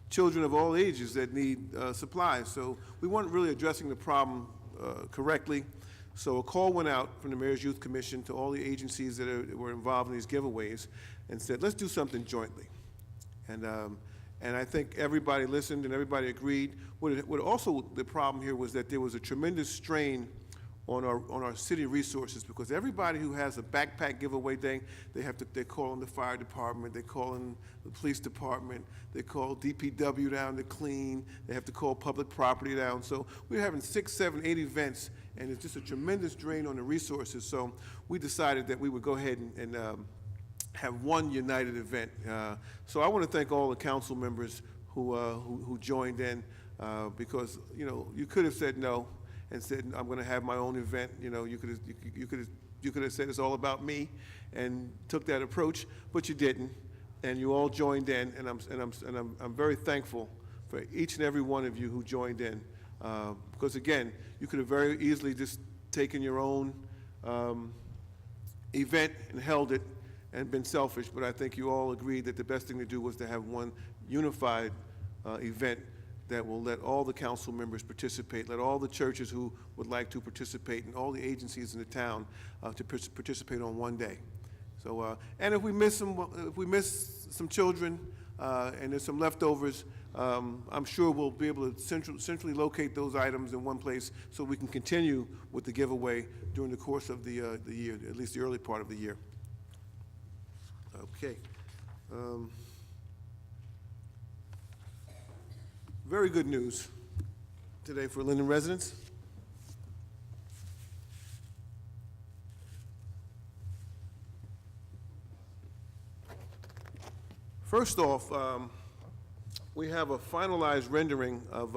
children of all ages that need supplies. So we weren't really addressing the problem correctly. So a call went out from the Mayor's Youth Commission to all the agencies that were involved in these giveaways and said, let's do something jointly. And I think everybody listened and everybody agreed. What also the problem here was that there was a tremendous strain on our city resources, because everybody who has a backpack giveaway thing, they call in the fire department, they call in the police department, they call DPW down to clean, they have to call public property down. So we're having 6, 7, 8 events, and it's just a tremendous drain on the resources. So we decided that we would go ahead and have one united event. So I want to thank all the council members who joined in, because you could have said no and said, I'm going to have my own event. You could have said it's all about me and took that approach, but you didn't, and you all joined in, and I'm very thankful for each and every one of you who joined in, because again, you could have very easily just taken your own event and held it and been selfish, but I think you all agreed that the best thing to do was to have one unified event that will let all the council members participate, let all the churches who would like to participate, and all the agencies in the town to participate on one day. So, and if we miss some children and there's some leftovers, I'm sure we'll be able to centrally locate those items in one place so we can continue with the giveaway during the course of the year, at least the early part of the year. Okay. Very good news today for Linden residents. First off, we have a finalized rendering of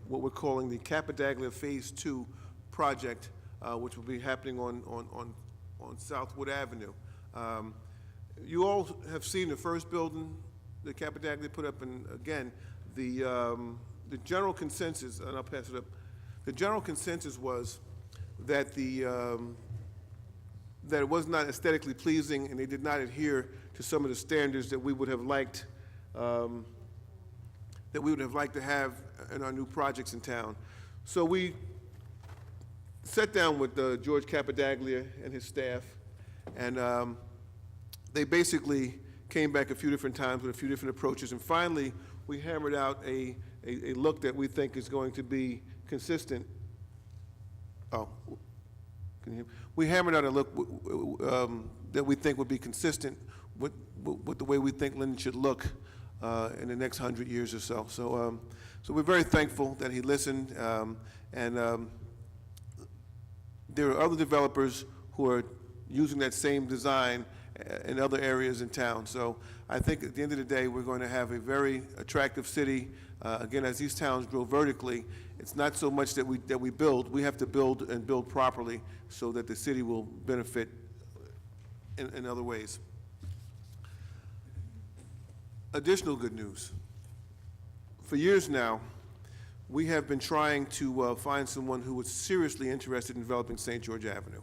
what we're calling the Capadaglia Phase 2 project, which will be happening on Southwood Avenue. You all have seen the first building that Capadaglia put up, and again, the general consensus, and I'll pass it up, the general consensus was that that it was not aesthetically pleasing, and they did not adhere to some of the standards that we would have liked to have in our new projects in town. So we sat down with George Capadaglia and his staff, and they basically came back a few different times with a few different approaches, and finally we hammered out a look that we think is going to be consistent. Oh, can you hear me? We hammered out a look that we think would be consistent with the way we think Linden should look in the next 100 years or so. So we're very thankful that he listened, and there are other developers who are using that same design in other areas in town. So I think at the end of the day, we're going to have a very attractive city. Again, as these towns grow vertically, it's not so much that we build. We have to build and build properly so that the city will benefit in other ways. Additional good news. For years now, we have been trying to find someone who was seriously interested in developing St. George Avenue.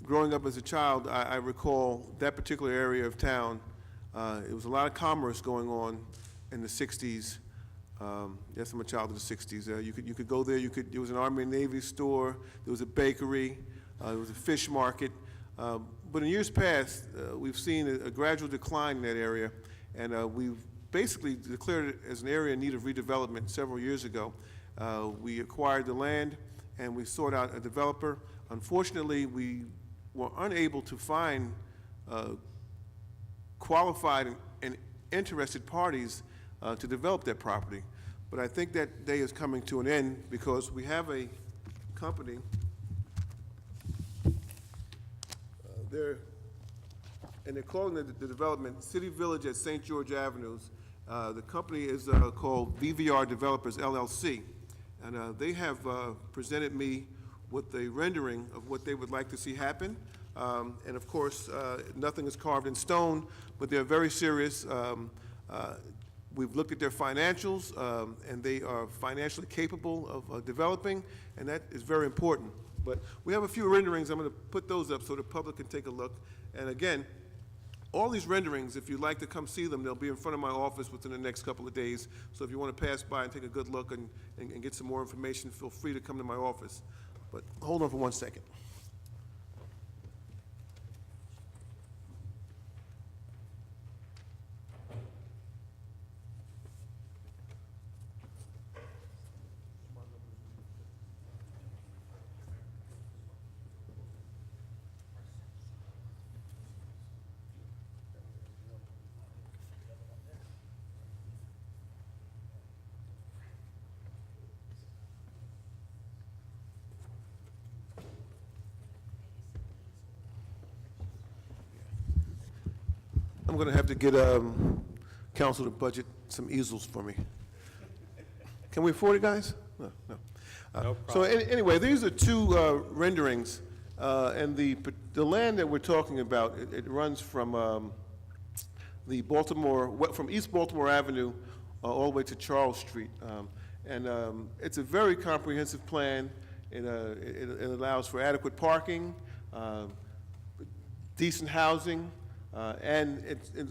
Growing up as a child, I recall that particular area of town. It was a lot of commerce going on in the 60s. Yes, I'm a child of the 60s. You could go there. There was an Army and Navy store. There was a bakery. There was a fish market. But in years past, we've seen a gradual decline in that area, and we've basically declared it as an area in need of redevelopment several years ago. We acquired the land, and we sought out a developer. Unfortunately, we were unable to find qualified and interested parties to develop that property. But I think that day is coming to an end because we have a company and they're calling the development City Village at St. George Avenues. The company is called VVR Developers LLC, and they have presented me with a rendering of what they would like to see happen. And of course, nothing is carved in stone, but they're very serious. We've looked at their financials, and they are financially capable of developing, and that is very important. But we have a few renderings. I'm going to put those up so the public can take a look. And again, all these renderings, if you'd like to come see them, they'll be in front of my office within the next couple of days. So if you want to pass by and take a good look and get some more information, feel free to come to my office. But hold on for 1 second. I'm going to have to get council to budget some easels for me. Can we afford it, guys? No. No So problem. anyway, these are two renderings, and the land that we're talking about, it runs from from East Baltimore Avenue all the way to Charles Street, and it's a very comprehensive plan. It allows for adequate parking, decent housing. And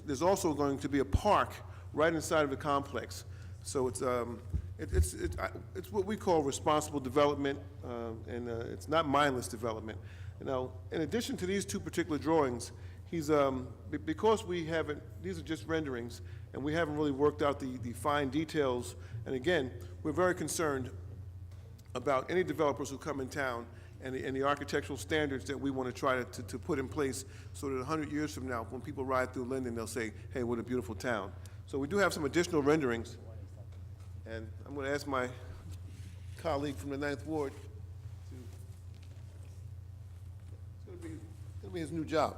there's also going to be a park right inside of the complex. So it's what we call responsible development, and it's not mindless development. Now, in addition to these two particular drawings, he's, because we haven't, these are just renderings, and we haven't really worked out the fine details. And again, we're very concerned about any developers who come in town and the architectural standards that we want to try to put in place so that 100 years from now, when people ride through Linden, they'll say, hey, what a beautiful town. So we do have some additional renderings, and I'm going to ask my colleague from the 9th Ward to, it's going to be his new job.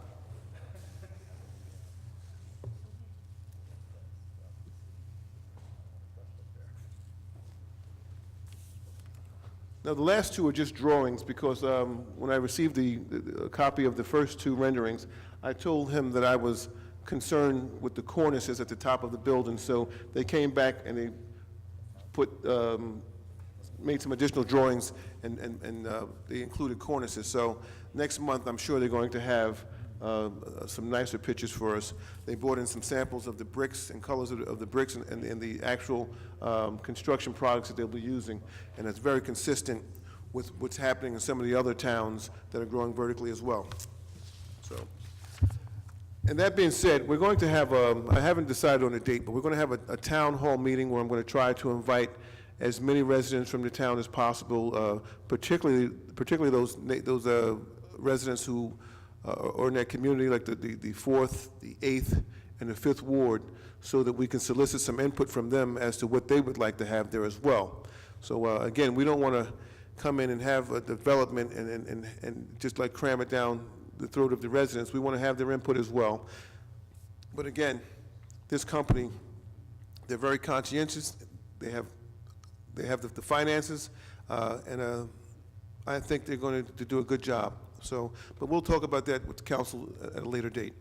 Now, the last two are just drawings because when I received the copy of the first two renderings, I told him that I was concerned with the cornices at the top of the building, so they came back and they put, made some additional drawings and they included cornices. So next month, I'm sure they're going to have some nicer pictures for us. They brought in some samples of the bricks and colors of the bricks and the actual construction products that they'll be using, and it's very consistent with what's happening in some of the other towns that are growing vertically as well. So, and that being said, we're going to have I haven't decided on a date, but we're going to have a town hall meeting where I'm going to try to invite as many residents from the town as possible, particularly those residents who or in that community, like the 4th, the 8th, and the 5th Ward, so that we can solicit some input from them as to what they would like to have there as well. So again, we don't want to come in and have a development and just like cram it down the throat of the residents. We want to have their input as well. But again, this company, they're very conscientious. They have the finances, and I think they're going to do a good job. So, but we'll talk about that with the council at a later date.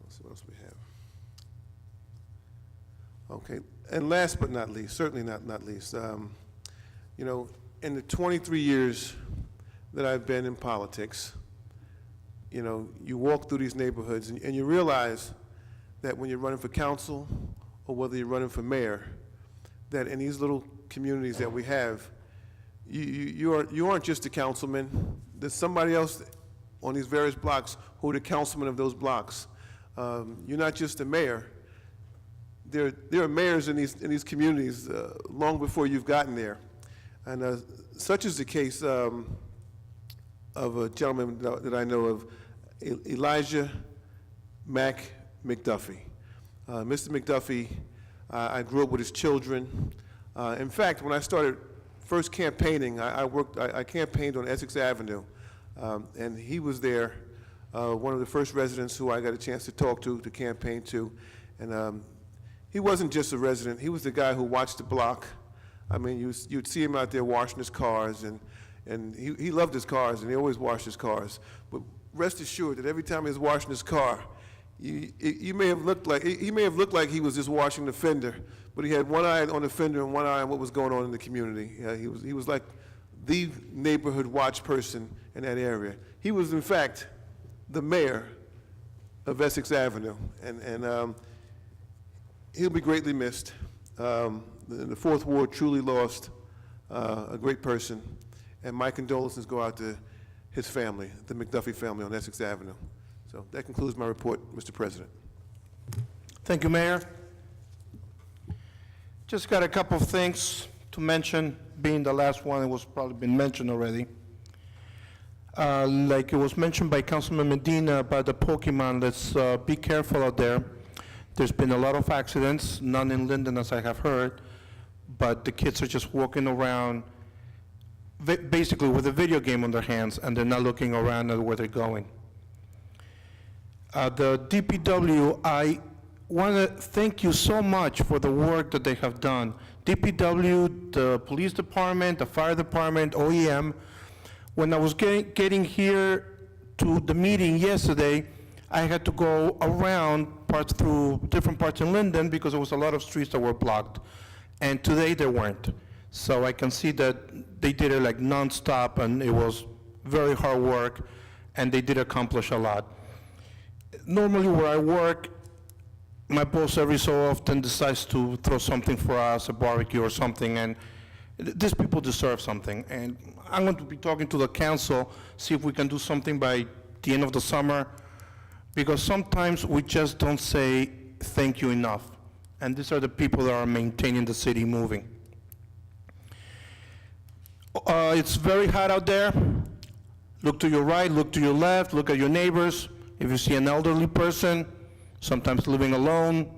Let's see what else we have. Okay, and last but not least, certainly not least, you know, in the 23 years that I've been in politics, you know, you walk through these neighborhoods and you realize that when you're running for council or whether you're running for mayor, that in these little communities that we have, you aren't just a councilman. There's somebody else on these various blocks who are the councilman of those blocks. You're not just a mayor. There are mayors in these communities long before you've gotten there. And such is the case of a gentleman that I know of, Elijah Mack McDuffie. Mr. McDuffie, I grew up with his children. In fact, when I started first campaigning, I campaigned on Essex Avenue, and he was there, one of the first residents who I got a chance to talk to campaign to, and he wasn't just a resident, he was the guy who watched the block. I mean, you'd see him out there washing his cars, and he loved his cars, and he always washed his cars, but rest assured that every time he was washing his car, he may have looked like he was just washing the fender, but he had one eye on the fender and one eye on what was going on in the community. He was like the neighborhood watch person in that area. He was, in fact, the mayor of Essex Avenue, and he'll be greatly missed. The 4th Ward truly lost a great person, and my condolences go out to his family, the McDuffie family on Essex Avenue. So that concludes my report, Mr. President. Thank you, Mayor. Just got a couple of things to mention, being the last one, it was probably been mentioned already. Like it was mentioned by Councilman Medina about the Pokemon, let's be careful out there. There's been a lot of accidents, none in Linden as I have heard, but the kids are just walking around basically with a video game on their hands, and they're not looking around at where they're going. The DPW, I want to thank you so much for the work that they have done. DPW, the police department, the fire department, OEM. When I was getting here to the meeting yesterday, I had to go around through different parts in Linden because there was a lot of streets that were blocked. And today there weren't. So I can see that they did it like nonstop, and it was very hard work, and they did accomplish a lot. Normally where I work, my boss every so often decides to throw something for us, a barbecue or something, and these people deserve something. And I'm going to be talking to the council, see if we can do something by the end of the summer, because sometimes we just don't say thank you enough. And these are the people that are maintaining the city moving. It's very hot out there. Look to your right, look to your left, look at your neighbors. If you see an elderly person, sometimes living alone,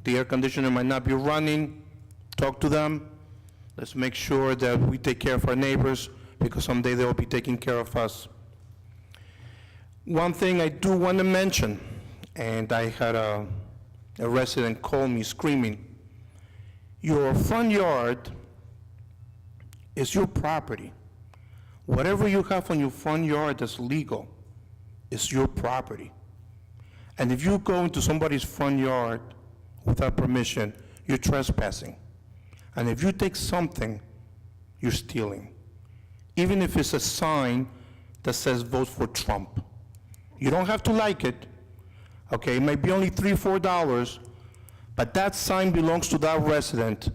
the air conditioner might not be running, talk to them. Let's make sure that we take care of our neighbors, because someday they'll be taking care of us. One thing I do want to mention, and I had a resident call me screaming, your front yard is your property. Whatever you have on your front yard that's legal is your property. And if you go into somebody's front yard without permission, you're trespassing. And if you take something, you're stealing. Even if it's a sign that says vote for Trump. You don't have to like it, okay? It might be only $3, $4, but that sign belongs to that resident.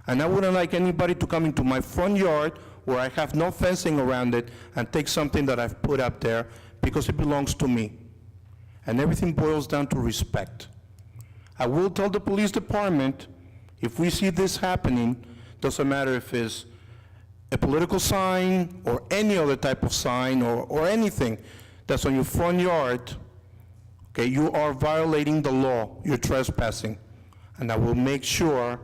And I wouldn't like anybody to come into my front yard where I have no fencing around it and take something that I've put up there because it belongs to me. And everything boils down to respect. I will tell the police department, if we see this happening, doesn't matter if it's a political sign or any other type of sign or anything that's on your front yard, okay, you are violating the law, you're trespassing. And I will make sure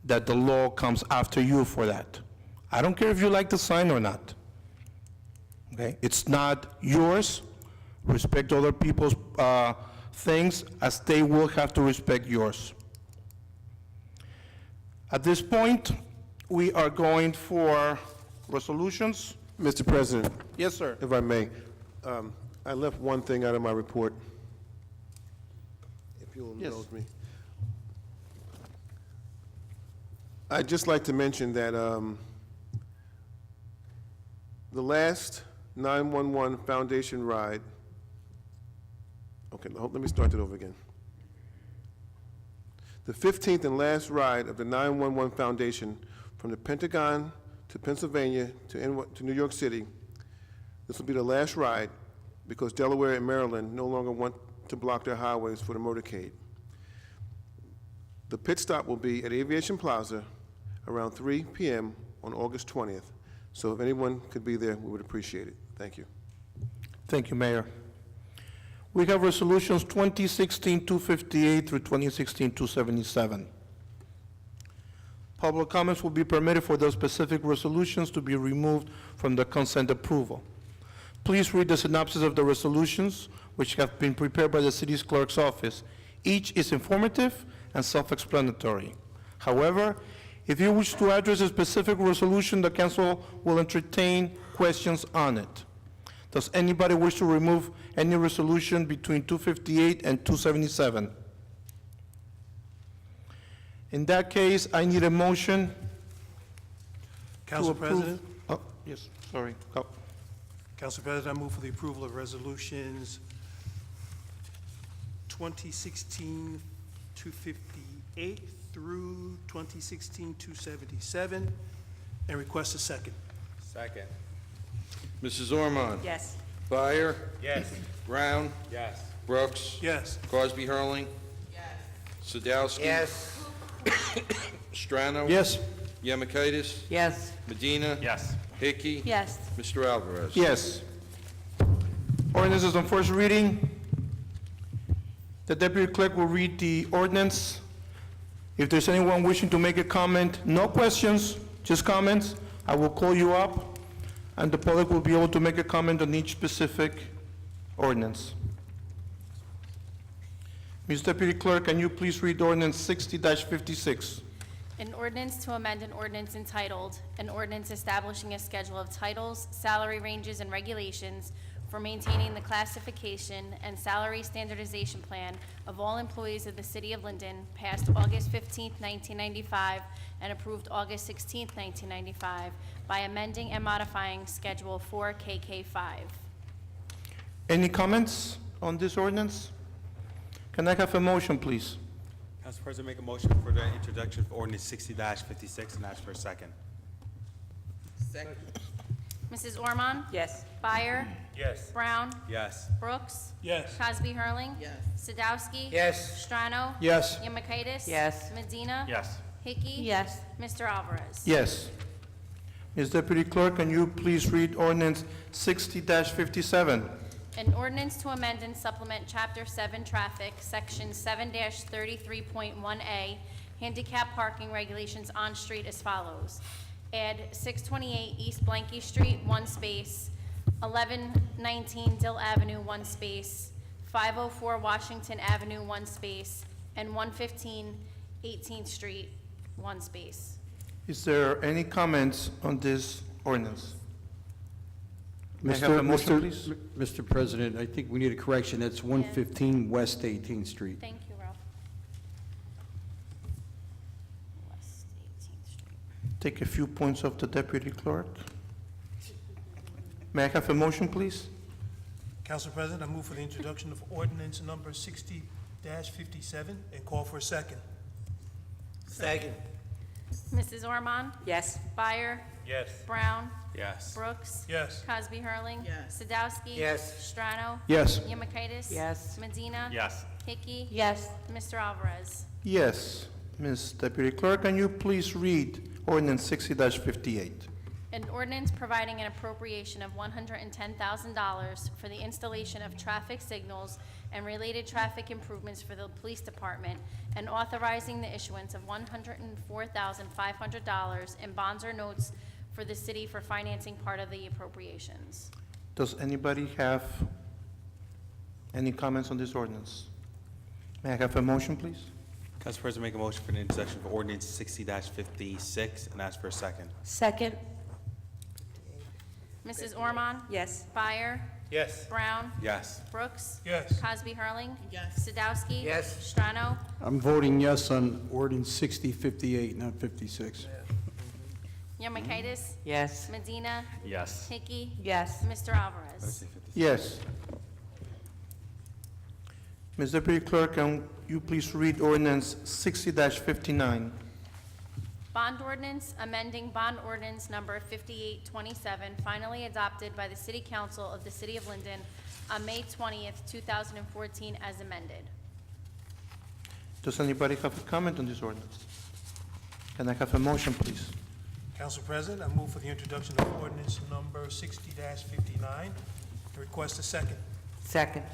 that the law comes after you for that. I don't care if you like the sign or not, okay? It's not yours. Respect other people's things as they will have to respect yours. At this point, we are going for resolutions. Mr. President, Yes, sir. if I may, I left one thing out of my report, if you'll Yes. indulge me. I'd just like to mention that the last 911 Foundation ride, okay, let me start it over again. The 15th and last ride of the 911 Foundation from the Pentagon to Pennsylvania to New York City, this will be the last ride because Delaware and Maryland no longer want to block their highways for the motorcade. The pit stop will be at Aviation Plaza around 3 p.m. on August 20th. So if anyone could be there, we would appreciate it. Thank you. Thank you, Mayor. We have resolutions 2016-258 through 2016-277. Public comments will be permitted for those specific resolutions to be removed from the consent approval. Please read the synopsis of the resolutions, which have been prepared by the city's clerk's office. Each is informative and self-explanatory. However, if you wish to address a specific resolution, the council will entertain questions on it. Does anybody wish to remove any resolution between 258 and 277? In that case, I need a motion to Council approve. President? Oh, yes, sorry. Go. Council President, I move for the approval of resolutions 2016-258 through 2016-277, and request a second. Second. Mrs. Ormond? Yes. Byer? Yes. Brown? Yes. Brooks? Yes. Crosby Hurling? Yes. Sadowski? Yes. Strano? Yes. Yemakaitis? Yes. Medina? Yes. Hickey? Yes. Mr. Alvarez? Yes. Ordinance is on first reading. The deputy clerk will read the ordinance. If there's anyone wishing to make a comment, no questions, just comments, I will call you up, and the public will be able to make a comment on each specific ordinance. Ms. Deputy Clerk, can you please read ordinance 60-56? An ordinance to amend an ordinance entitled, an ordinance establishing a schedule of titles, salary ranges, and regulations for maintaining the classification and salary standardization plan of all employees of the City of Linden, passed August 15, 1995, and approved August 16, 1995, by amending and modifying Schedule 4 KK5. Any comments on this ordinance? Can I have a motion, please? Council President, make a motion for the introduction of ordinance 60-56 and ask for a second. Mrs. Ormond? Yes. Byer? Yes. Brown? Yes. Brooks? Yes. Cosby Hurling? Yes. Sadowski? Yes. Strano? Yes. Yemakaitis? Yes. Medina? Yes. Hickey? Yes. Mr. Alvarez? Yes. Ms. Deputy Clerk, can you please read ordinance 60-57? An ordinance to amend and supplement Chapter 7 Traffic, Section 7-33.1A, handicap parking regulations on street as follows. Add 628 East Blanky Street, 1 space, 1119 Dill Avenue, 1 space, 504 Washington Avenue, 1 space, and 115 18th Street, 1 space. Is there any comments on this ordinance? May I have a motion, please? Mr. President, I think we need a correction. That's 115 West 18th Street. Thank you, Ralph. West 18th Street. Take a few points off the deputy clerk. May I have a motion, please? Council President, I move for the introduction of ordinance number 60-57 and call for a second. Second. Mrs. Ormond? Yes. Byer? Yes. Brown? Yes. Brooks? Yes. Cosby Hurling? Yes. Sadowski? Yes. Strano? Yes. Yemakaitis? Yes. Medina? Yes. Hickey? Yes. Mr. Alvarez? Yes. Ms. Deputy Clerk, can you please read ordinance 60-58? An ordinance providing an appropriation of $110,000 for the installation of traffic signals and related traffic improvements for the police department, and authorizing the issuance of $104,500 in bonds or notes for the city for financing part of the appropriations. Does anybody have any comments on this ordinance? May I have a motion, please? Council President, make a motion for the introduction of ordinance 60-56 and ask for a second. Second. Mrs. Ormond? Yes. Byer? Yes. Brown? Yes. Brooks? Yes. Cosby Hurling? Yes. Sadowski? Yes. Strano? I'm voting yes on ordinance 60-58, not 56. Yemakaitis? Yes. Medina? Yes. Hickey? Yes. Mr. Alvarez? Yes. Ms. Deputy Clerk, can you please read ordinance 60-59? Bond ordinance amending bond ordinance number 5827, finally adopted by the City Council of the City of Linden on May 20th, 2014, as amended. Does anybody have a comment on this ordinance? Can I have a motion, please? Council President, I move for the introduction of ordinance number 60-59 and request a second. Second.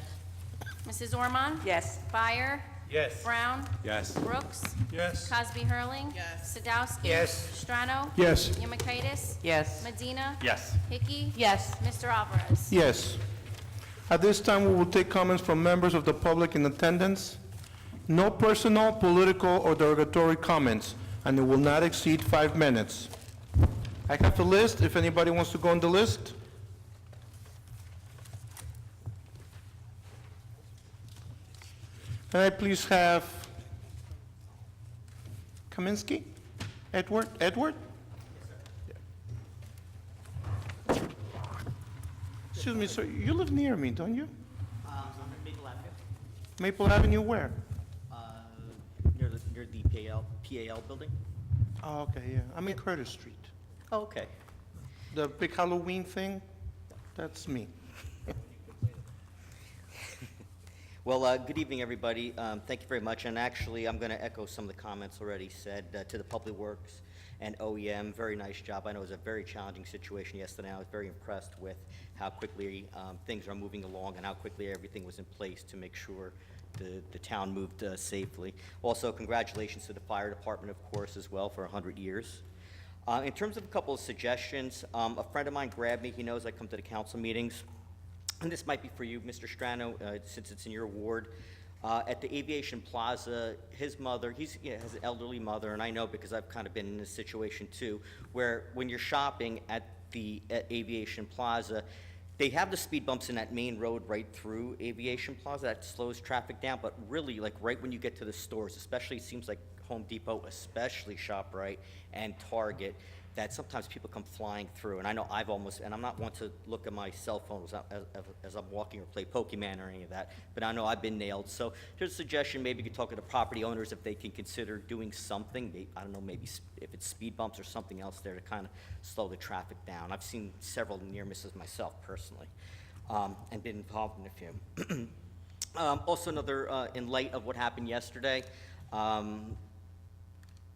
Mrs. Ormond? Yes. Byer? Yes. Brown? Yes. Brooks? Yes. Cosby Hurling? Yes. Sadowski? Yes. Strano? Yes. Yemakaitis? Yes. Medina? Yes. Hickey? Yes. Mr. Alvarez? Yes. At this time, we will take comments from members of the public in attendance. No personal, political, or derogatory comments, and it will not exceed 5 minutes. I have the list, if anybody wants to go on the list. Can I please have Kaminsky? Edward? Excuse me, sir, you live near me, don't you? Maple Avenue, Maple Avenue where? near the PAL building. Oh, okay, yeah, I'm in Curtis Street. Oh, okay. The big Halloween thing, that's me. Well, good evening, everybody. Thank you very much. And actually, I'm going to echo some of the comments already said to the Public Works and OEM. Very nice job. I know it was a very challenging situation yesterday. I was very impressed with how quickly things are moving along and how quickly everything was in place to make sure the town moved safely. Also, congratulations to the fire department, of course, as well, for 100 years. In terms of a couple of suggestions, a friend of mine grabbed me. He knows I come to the council meetings. And this might be for you, Mr. Strano, since it's in your ward. At the Aviation Plaza, his mother, he has an elderly mother, and I know because I've kind of been in this situation too, where when you're shopping at Aviation Plaza, they have the speed bumps in that main road right through Aviation Plaza that slows traffic down, but really, like right when you get to the stores, especially it seems like Home Depot, especially ShopRite and Target, that sometimes people come flying through, and I know I've almost, and I'm not one to look at my cell phone as I'm walking or play Pokemon or any of that, but I know I've been nailed. So just a suggestion, maybe you could talk to the property owners if they can consider doing something, I don't know, maybe if it's speed bumps or something else there to kind of slow the traffic down. I've seen several near misses myself personally, and been involved in a few. Also another, in light of what happened yesterday,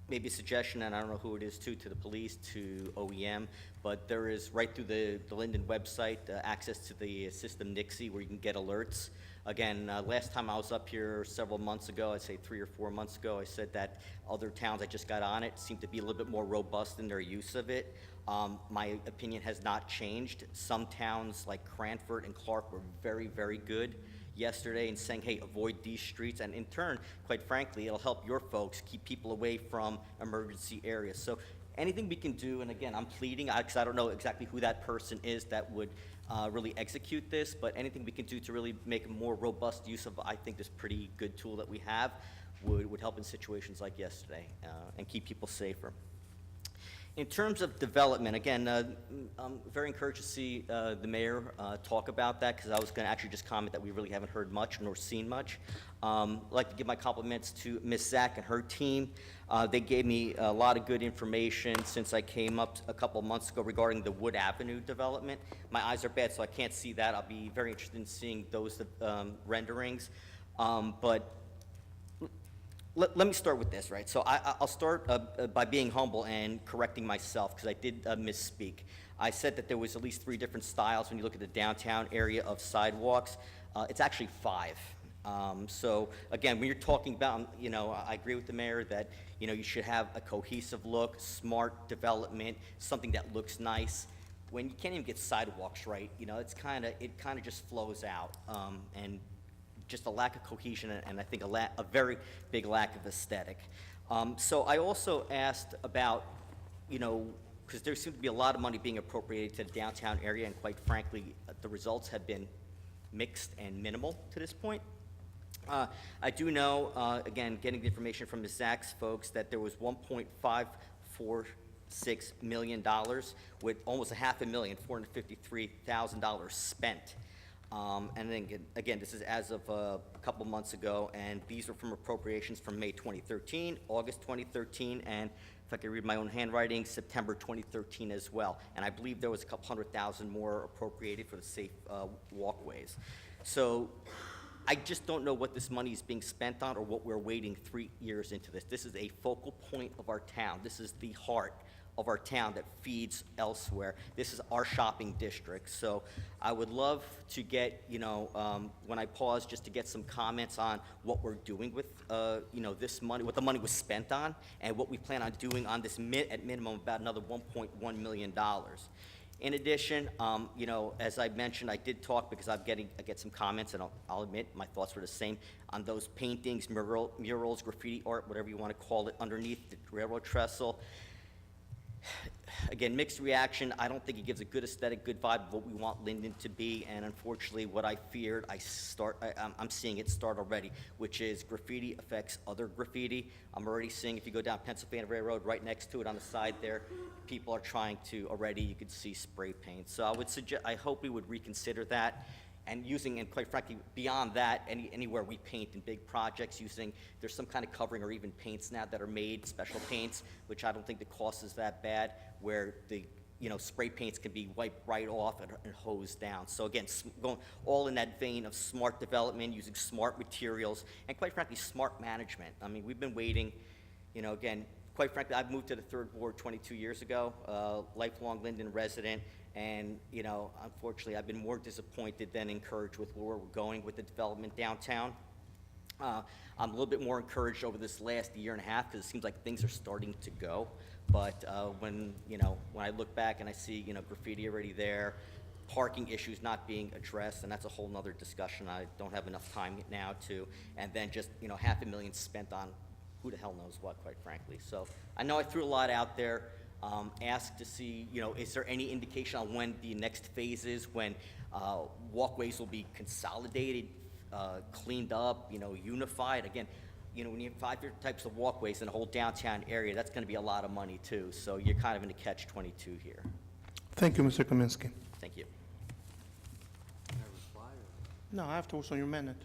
maybe a suggestion, and I don't know who it is to the police, to OEM, but there is right through the Linden website, access to the system Nixie where you can get alerts. Again, last time I was up here several months ago, I'd say 3 or 4 months ago, I said that other towns I just got on it seemed to be a little bit more robust in their use of it. My opinion has not changed. Some towns like Cranford and Clark were very, very good yesterday in saying, hey, avoid these streets, and in turn, quite frankly, it'll help your folks keep people away from emergency areas. So anything we can do, and again, I'm pleading, because I don't know exactly who that person is that would really execute this, but anything we can do to really make a more robust use of, I think, this pretty good tool that we have would help in situations like yesterday and keep people safer. In terms of development, again, I'm very encouraged to see the mayor talk about that, because I was going to actually just comment that we really haven't heard much nor seen much. I'd like to give my compliments to Ms. Zach and her team. They gave me a lot of good information since I came up a couple months ago regarding the Wood Avenue development. My eyes are bad, so I can't see that. I'll be very interested in seeing those renderings. But let me start with this, right? So I'll start by being humble and correcting myself, because I did misspeak. I said that there was at least 3 different styles when you look at the downtown area of sidewalks. It's actually 5. So again, when you're talking about, I agree with the mayor that, you should have a cohesive look, smart development, something that looks nice. When you can't even get sidewalks right, it kind of just flows out, and just a lack of cohesion, and I think a very big lack of aesthetic. So I also asked about, because there seems to be a lot of money being appropriated to the downtown area, and quite frankly, the results have been mixed and minimal to this point. I do know, again, getting the information from the Zach's folks, that there was $1.546 million with almost $500,000, $453,000 spent. And then again, this is as of a couple months ago, and these are from appropriations from May 2013, August 2013, and if I can read my own handwriting, September 2013 as well. And I believe there was a couple $100,000 more appropriated for the safe walkways. So I just don't know what this money is being spent on, or what we're waiting 3 years into this. This is a focal point of our town. This is the heart of our town that feeds elsewhere. This is our shopping district. So I would love to get, when I pause, just to get some comments on what we're doing with, this money, what the money was spent on, and what we plan on doing on this, at minimum, about another $1.1 million. In addition, as I mentioned, I did talk, because I get some comments, and I'll admit my thoughts were the same on those paintings, murals, graffiti art, whatever you want to call it, underneath the railroad trestle. Again, mixed reaction. I don't think it gives a good aesthetic, good vibe of what we want Linden to be, and unfortunately, what I feared, I'm seeing it start already, which is graffiti affects other graffiti. I'm already seeing, if you go down Pennsylvania Railroad, right next to it on the side there, people are trying to already, you could see spray paint. So I hope we would reconsider that. And quite frankly, beyond that, anywhere we paint in big projects, there's some kind of covering or even paints now that are made, special paints, which I don't think the cost is that bad, where the, spray paints can be wiped right off and hosed down. So again, going all in that vein of smart development, using smart materials, and quite frankly, smart management. I mean, we've been waiting, again, quite frankly, I've moved to the 3rd Ward 22 years ago, lifelong Linden resident. And, unfortunately, I've been more disappointed than encouraged with where we're going with the development downtown. I'm a little bit more encouraged over this last year and a half, because it seems like things are starting to go. But when I look back and I see, graffiti already there, parking issues not being addressed, and that's a whole nother discussion I don't have enough time now to, and then just, $500,000 spent on who the hell knows what, quite frankly. So I know I threw a lot out there. Asked to see, is there any indication on when the next phase is, when walkways will be consolidated, cleaned up, unified? Again, you know, when you have 5 different types of walkways in the whole downtown area, that's going to be a lot of money too. So you're kind of in a catch-22 here. Thank you, Mr. Kaminsky. Thank you. No, afterwards on your minute.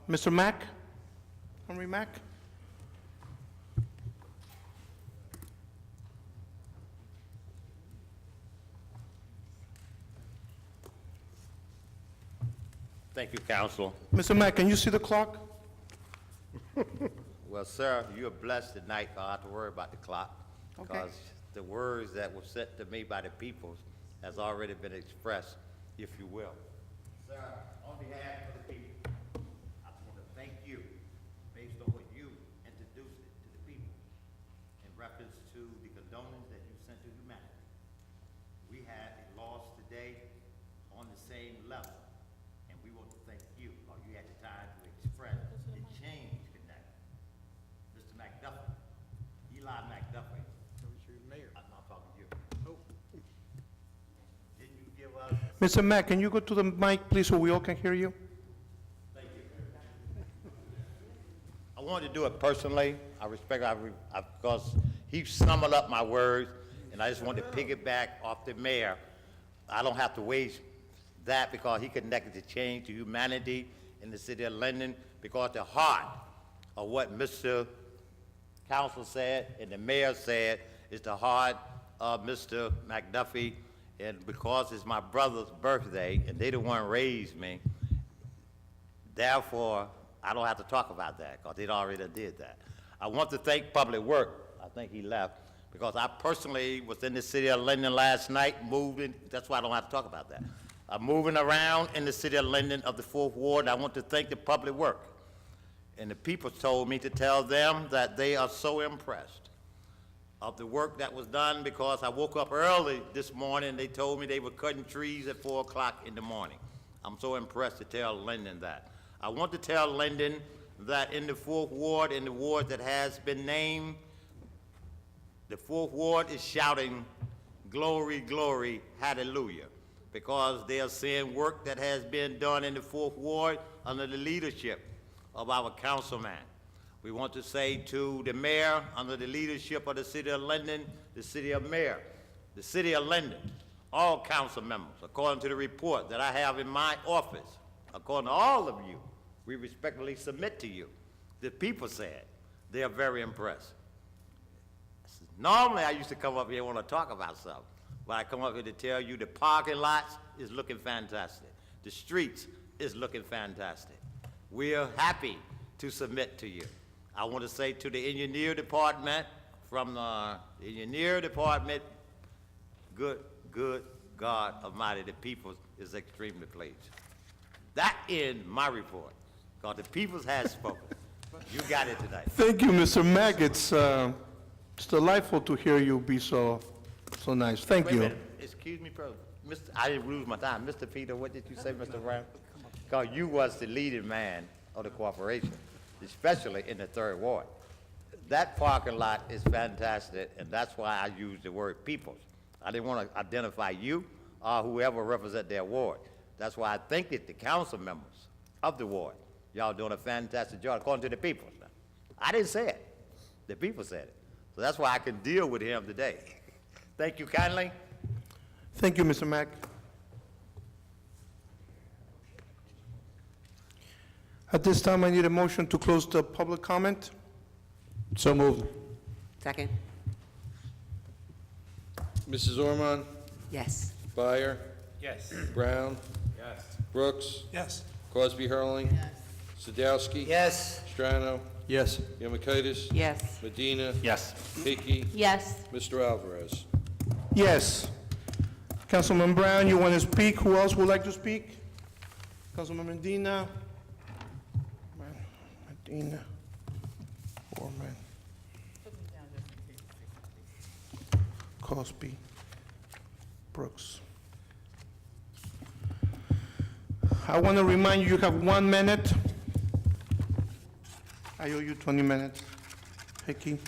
Mr. Mack? Henry Mack? Thank you, Council. Mr. Mack, can you see the clock? Well, sir, you're blessed tonight. I don't have to worry about the clock. Okay. Because the words that were said to me by the people has already been expressed, if you will. Sir, on behalf of the people, I just want to thank you based on what you introduced it to the people in reference to the condolences that you sent to humanity. We had a loss today on the same level, and we want to thank you because you had the time to express the change connected. Mr. McDuffie, Eli McDuffie. I'm not talking to you. Didn't you give us? Mr. Mack, can you go to the mic, please, so we all can hear you? Thank you. I wanted to do it personally. I respect, because he summed up my words, and I just wanted to piggyback off the mayor. I don't have to waste that because he connected the change to humanity in the city of Linden, because the heart of what Mr. Council said and the mayor said is the heart of Mr. McDuffie, and because it's my brother's birthday and they the one raised me, therefore, I don't have to talk about that because they already did that. I want to thank Public Work. I think he left, because I personally was in the city of Linden last night moving. That's why I don't have to talk about that. I'm moving around in the city of Linden of the 4th Ward. I want to thank the Public Work. And the people told me to tell them that they are so impressed of the work that was done, because I woke up early this morning. They told me they were cutting trees at 4 o'clock in the morning. I'm so impressed to tell Linden that. I want to tell Linden that in the 4th Ward, in the ward that has been named, the 4th Ward is shouting, glory, glory, hallelujah, because they are seeing work that has been done in the 4th Ward under the leadership of our councilman. We want to say to the mayor, under the leadership of the city of Linden, the city of mayor, the city of Linden, all council members, according to the report that I have in my office, according to all of you, we respectfully submit to you. The people said they are very impressed. Normally, I used to come up here and want to talk about something, but I come up here to tell you the parking lots is looking fantastic. The streets is looking fantastic. We are happy to submit to you. I want to say to the engineer department, from the engineer department, good God Almighty, the people is extremely pleased. That ends my report, because the people has spoken. You got it tonight. Thank you, Mr. Mack. It's delightful to hear you be so nice. Thank Wait a you. minute. Excuse me, President. I didn't lose my time. Mr. Peter, what did you say, Mr. Brown? Because you was the leading man of the corporation, especially in the 3rd Ward. That parking lot is fantastic, and that's why I use the word peoples. I didn't want to identify you or whoever represent their ward. That's why I think that the council members of the ward, y'all doing a fantastic job, according to the people. I didn't say it. The people said it. So that's why I can deal with him today. Thank you kindly. Thank you, Mr. Mack. At this time, I need a motion to close the public comment. So moved. Second? Mrs. Ormond? Yes. Byer? Yes. Brown? Yes. Brooks? Yes. Crosby Hurling? Sadowski? Yes. Strano? Yes. Yamakitis? Yes. Medina? Yes. Hickey? Yes. Mr. Alvarez? Yes. Councilman Brown, you want to speak? Who else would like to speak? Councilman Medina? Medina? Foreman? Cosby? Brooks? I want to remind you, you have 1 minute. I owe you 20 minutes. Hickey?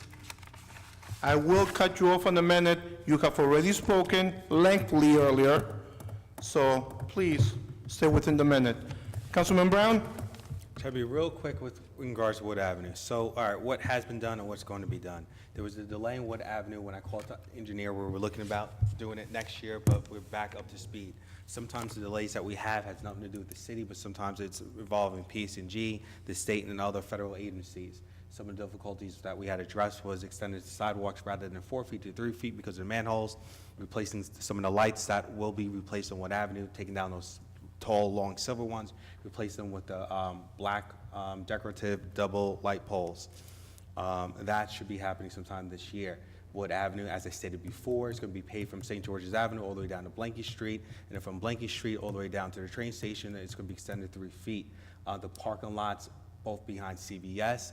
I will cut you off on a minute. You have already spoken lengthily earlier, so please stay within the minute. Councilman Brown? Try to be real quick with In regards to Wood Avenue. So, all right, what has been done and what's going to be done? There was a delay in Wood Avenue when I called the engineer where we're looking about doing it next year, but we're back up to speed. Sometimes the delays that we have has nothing to do with the city, but sometimes it's involving P&G, the state, and other federal agencies. Some of the difficulties that we had addressed was extending the sidewalks rather than 4 feet to 3 feet because of the manholes, replacing some of the lights that will be replaced on Wood Avenue, taking down those tall, long silver ones, replace them with the black decorative double light poles. That should be happening sometime this year. Wood Avenue, as I stated before, is going to be paved from St. George's Avenue all the way down to Blanky Street, and then from Blanky Street all the way down to the train station, it's going to be extended 3 feet. The parking lots, both behind CVS,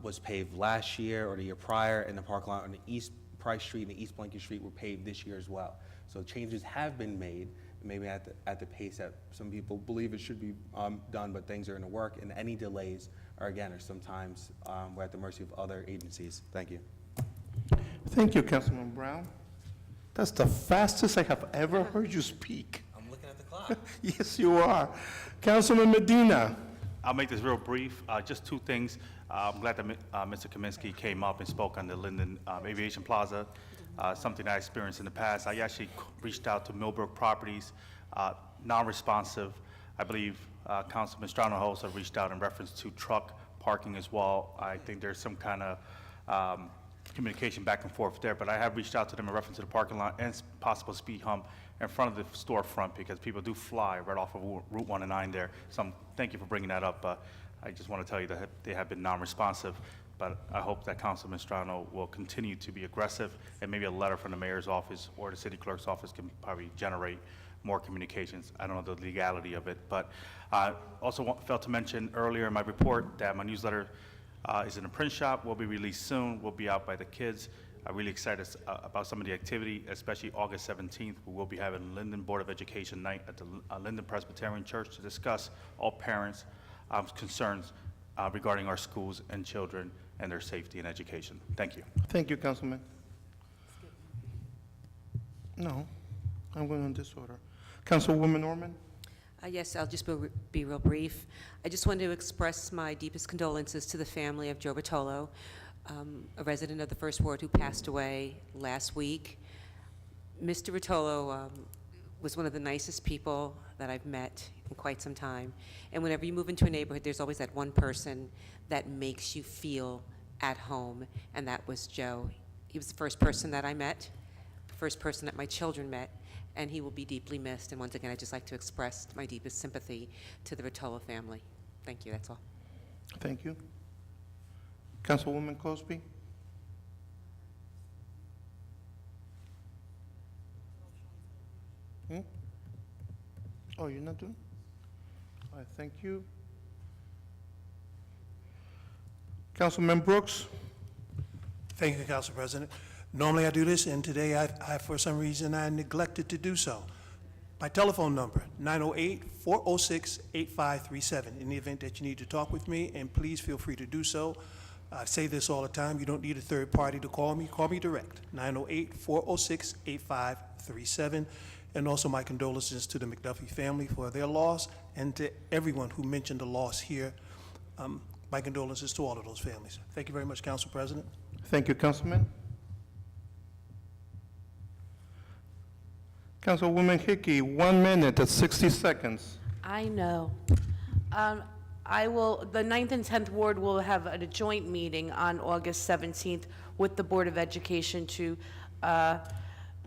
was paved last year or the year prior, and the parking lot on the East Price Street and the East Blanky Street were paved this year as well. So changes have been made, maybe at the pace that some people believe it should be done, but things are in the work, and any delays are sometimes we're at the mercy of other agencies. Thank you. Thank you, Councilman Brown. That's the fastest I have ever heard you speak. I'm looking at the clock. Yes, you are. Councilman Medina. I'll make this real brief. Just two things. I'm glad that Mr. Kaminsky came up and spoke on the Linden Aviation Plaza, something I experienced in the past. I actually reached out to Millbrook Properties, non-responsive. I believe Councilman Strano also reached out in reference to truck parking as well. I think there's some kind of communication back and forth there, but I have reached out to them in reference to the parking lot and possible speed hump in front of the storefront because people do fly right off of Route 109 there. So thank you for bringing that up. I just want to tell you that they have been non-responsive, but I hope that Councilman Strano will continue to be aggressive, and maybe a letter from the mayor's office or the city clerk's office can probably generate more communications. I don't know the legality of it, but I also failed to mention earlier in my report that my newsletter is in a print shop, will be released soon, will be out by the kids. I'm really excited about some of the activity, especially August 17th. We will be having Linden Board of Education night at the Linden Presbyterian Church to discuss all parents' concerns regarding our schools and children and their safety and education. Thank you. Thank you, Councilman. No, I'm going in this order. Councilwoman Norman. Yes, I'll just be real brief. I just wanted to express my deepest condolences to the family of Joe Rotolo, a resident of the First Ward who passed away last week. Mr. Rotolo was one of the nicest people that I've met in quite some time. And whenever you move into a neighborhood, there's always that one person that makes you feel at home, and that was Joe. He was the first person that I met, the first person that my children met, and he will be deeply missed. And once again, I'd just like to express my deepest sympathy to the Rotolo family. Thank you, that's all. Thank you. Councilwoman Cosby. Oh, you're not doing? All right, thank you. Councilman Brooks. Thank you, Council President. Normally I do this, and today I for some reason, I neglected to do so. My telephone number, 908-406-8537, in the event that you need to talk with me, and please feel free to do so. I say this all the time, you don't need a third party to call me direct, 908-406-8537. And also my condolences to the McDuffie family for their loss, and to everyone who mentioned the loss here. My condolences to all of those families. Thank you very much, Council President. Thank you, Councilman. Councilwoman Hickey, 1 minute and 60 seconds. I know. The 9th and 10th Ward will have a joint meeting on August 17th with the Board of Education to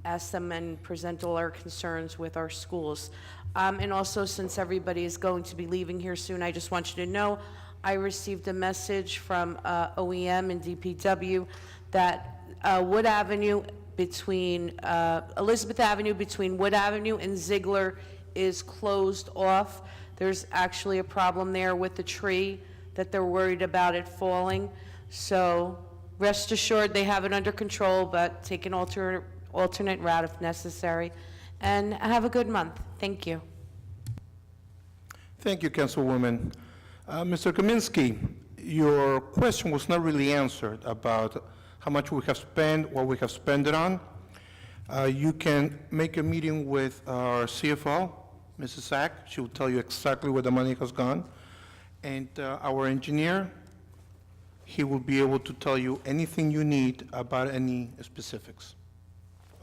ask them and present all our concerns with our schools. And also, since everybody is going to be leaving here soon, I just want you to know, I received a message from OEM and DPW that Wood Avenue between, Elizabeth Avenue between Wood Avenue and Ziegler is closed off. There's actually a problem there with the tree that they're worried about it falling. So rest assured they have it under control, but take an alternate route if necessary. And have a good month. Thank you. Thank you, Councilwoman. Mr. Kaminsky, your question was not really answered about how much we have spent, what we have spent it on. You can make a meeting with our CFO, Mrs. Sack. She will tell you exactly where the money has gone. and our engineer. He will be able to tell you anything you need about any specifics.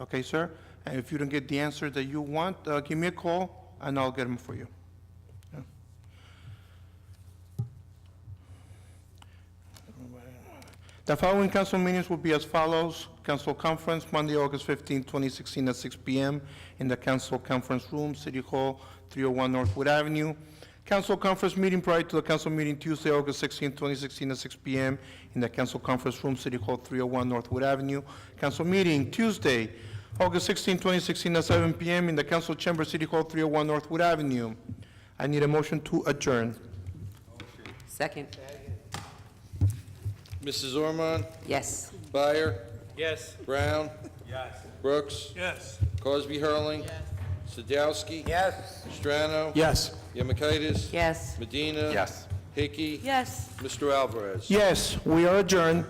Okay, sir? And if you don't get the answer that you want, give me a call, and I'll get them for you. Yeah. The following council meetings will be as follows. Council Conference, Monday, August 15, 2016, at 6 p.m. in the Council Conference Room, City Hall, 301 Northwood Avenue. Council Conference meeting prior to the council meeting Tuesday, August 16, 2016, at 6 p.m. in the Council Conference Room, City Hall, 301 Northwood Avenue. Council meeting Tuesday, August 16, 2016, at 7 p.m. in the Council Chamber, City Hall, 301 Northwood Avenue. I need a motion to adjourn. Second. Mrs. Ormond? Yes. Byer? Yes. Brown? Yes. Brooks? Yes. Cosby Hurling? Sadowski? Yes. Strano? Yes. Yemakaitis? Yes. Medina? Yes. Hickey? Yes. Mr. Alvarez? Yes, we are adjourned.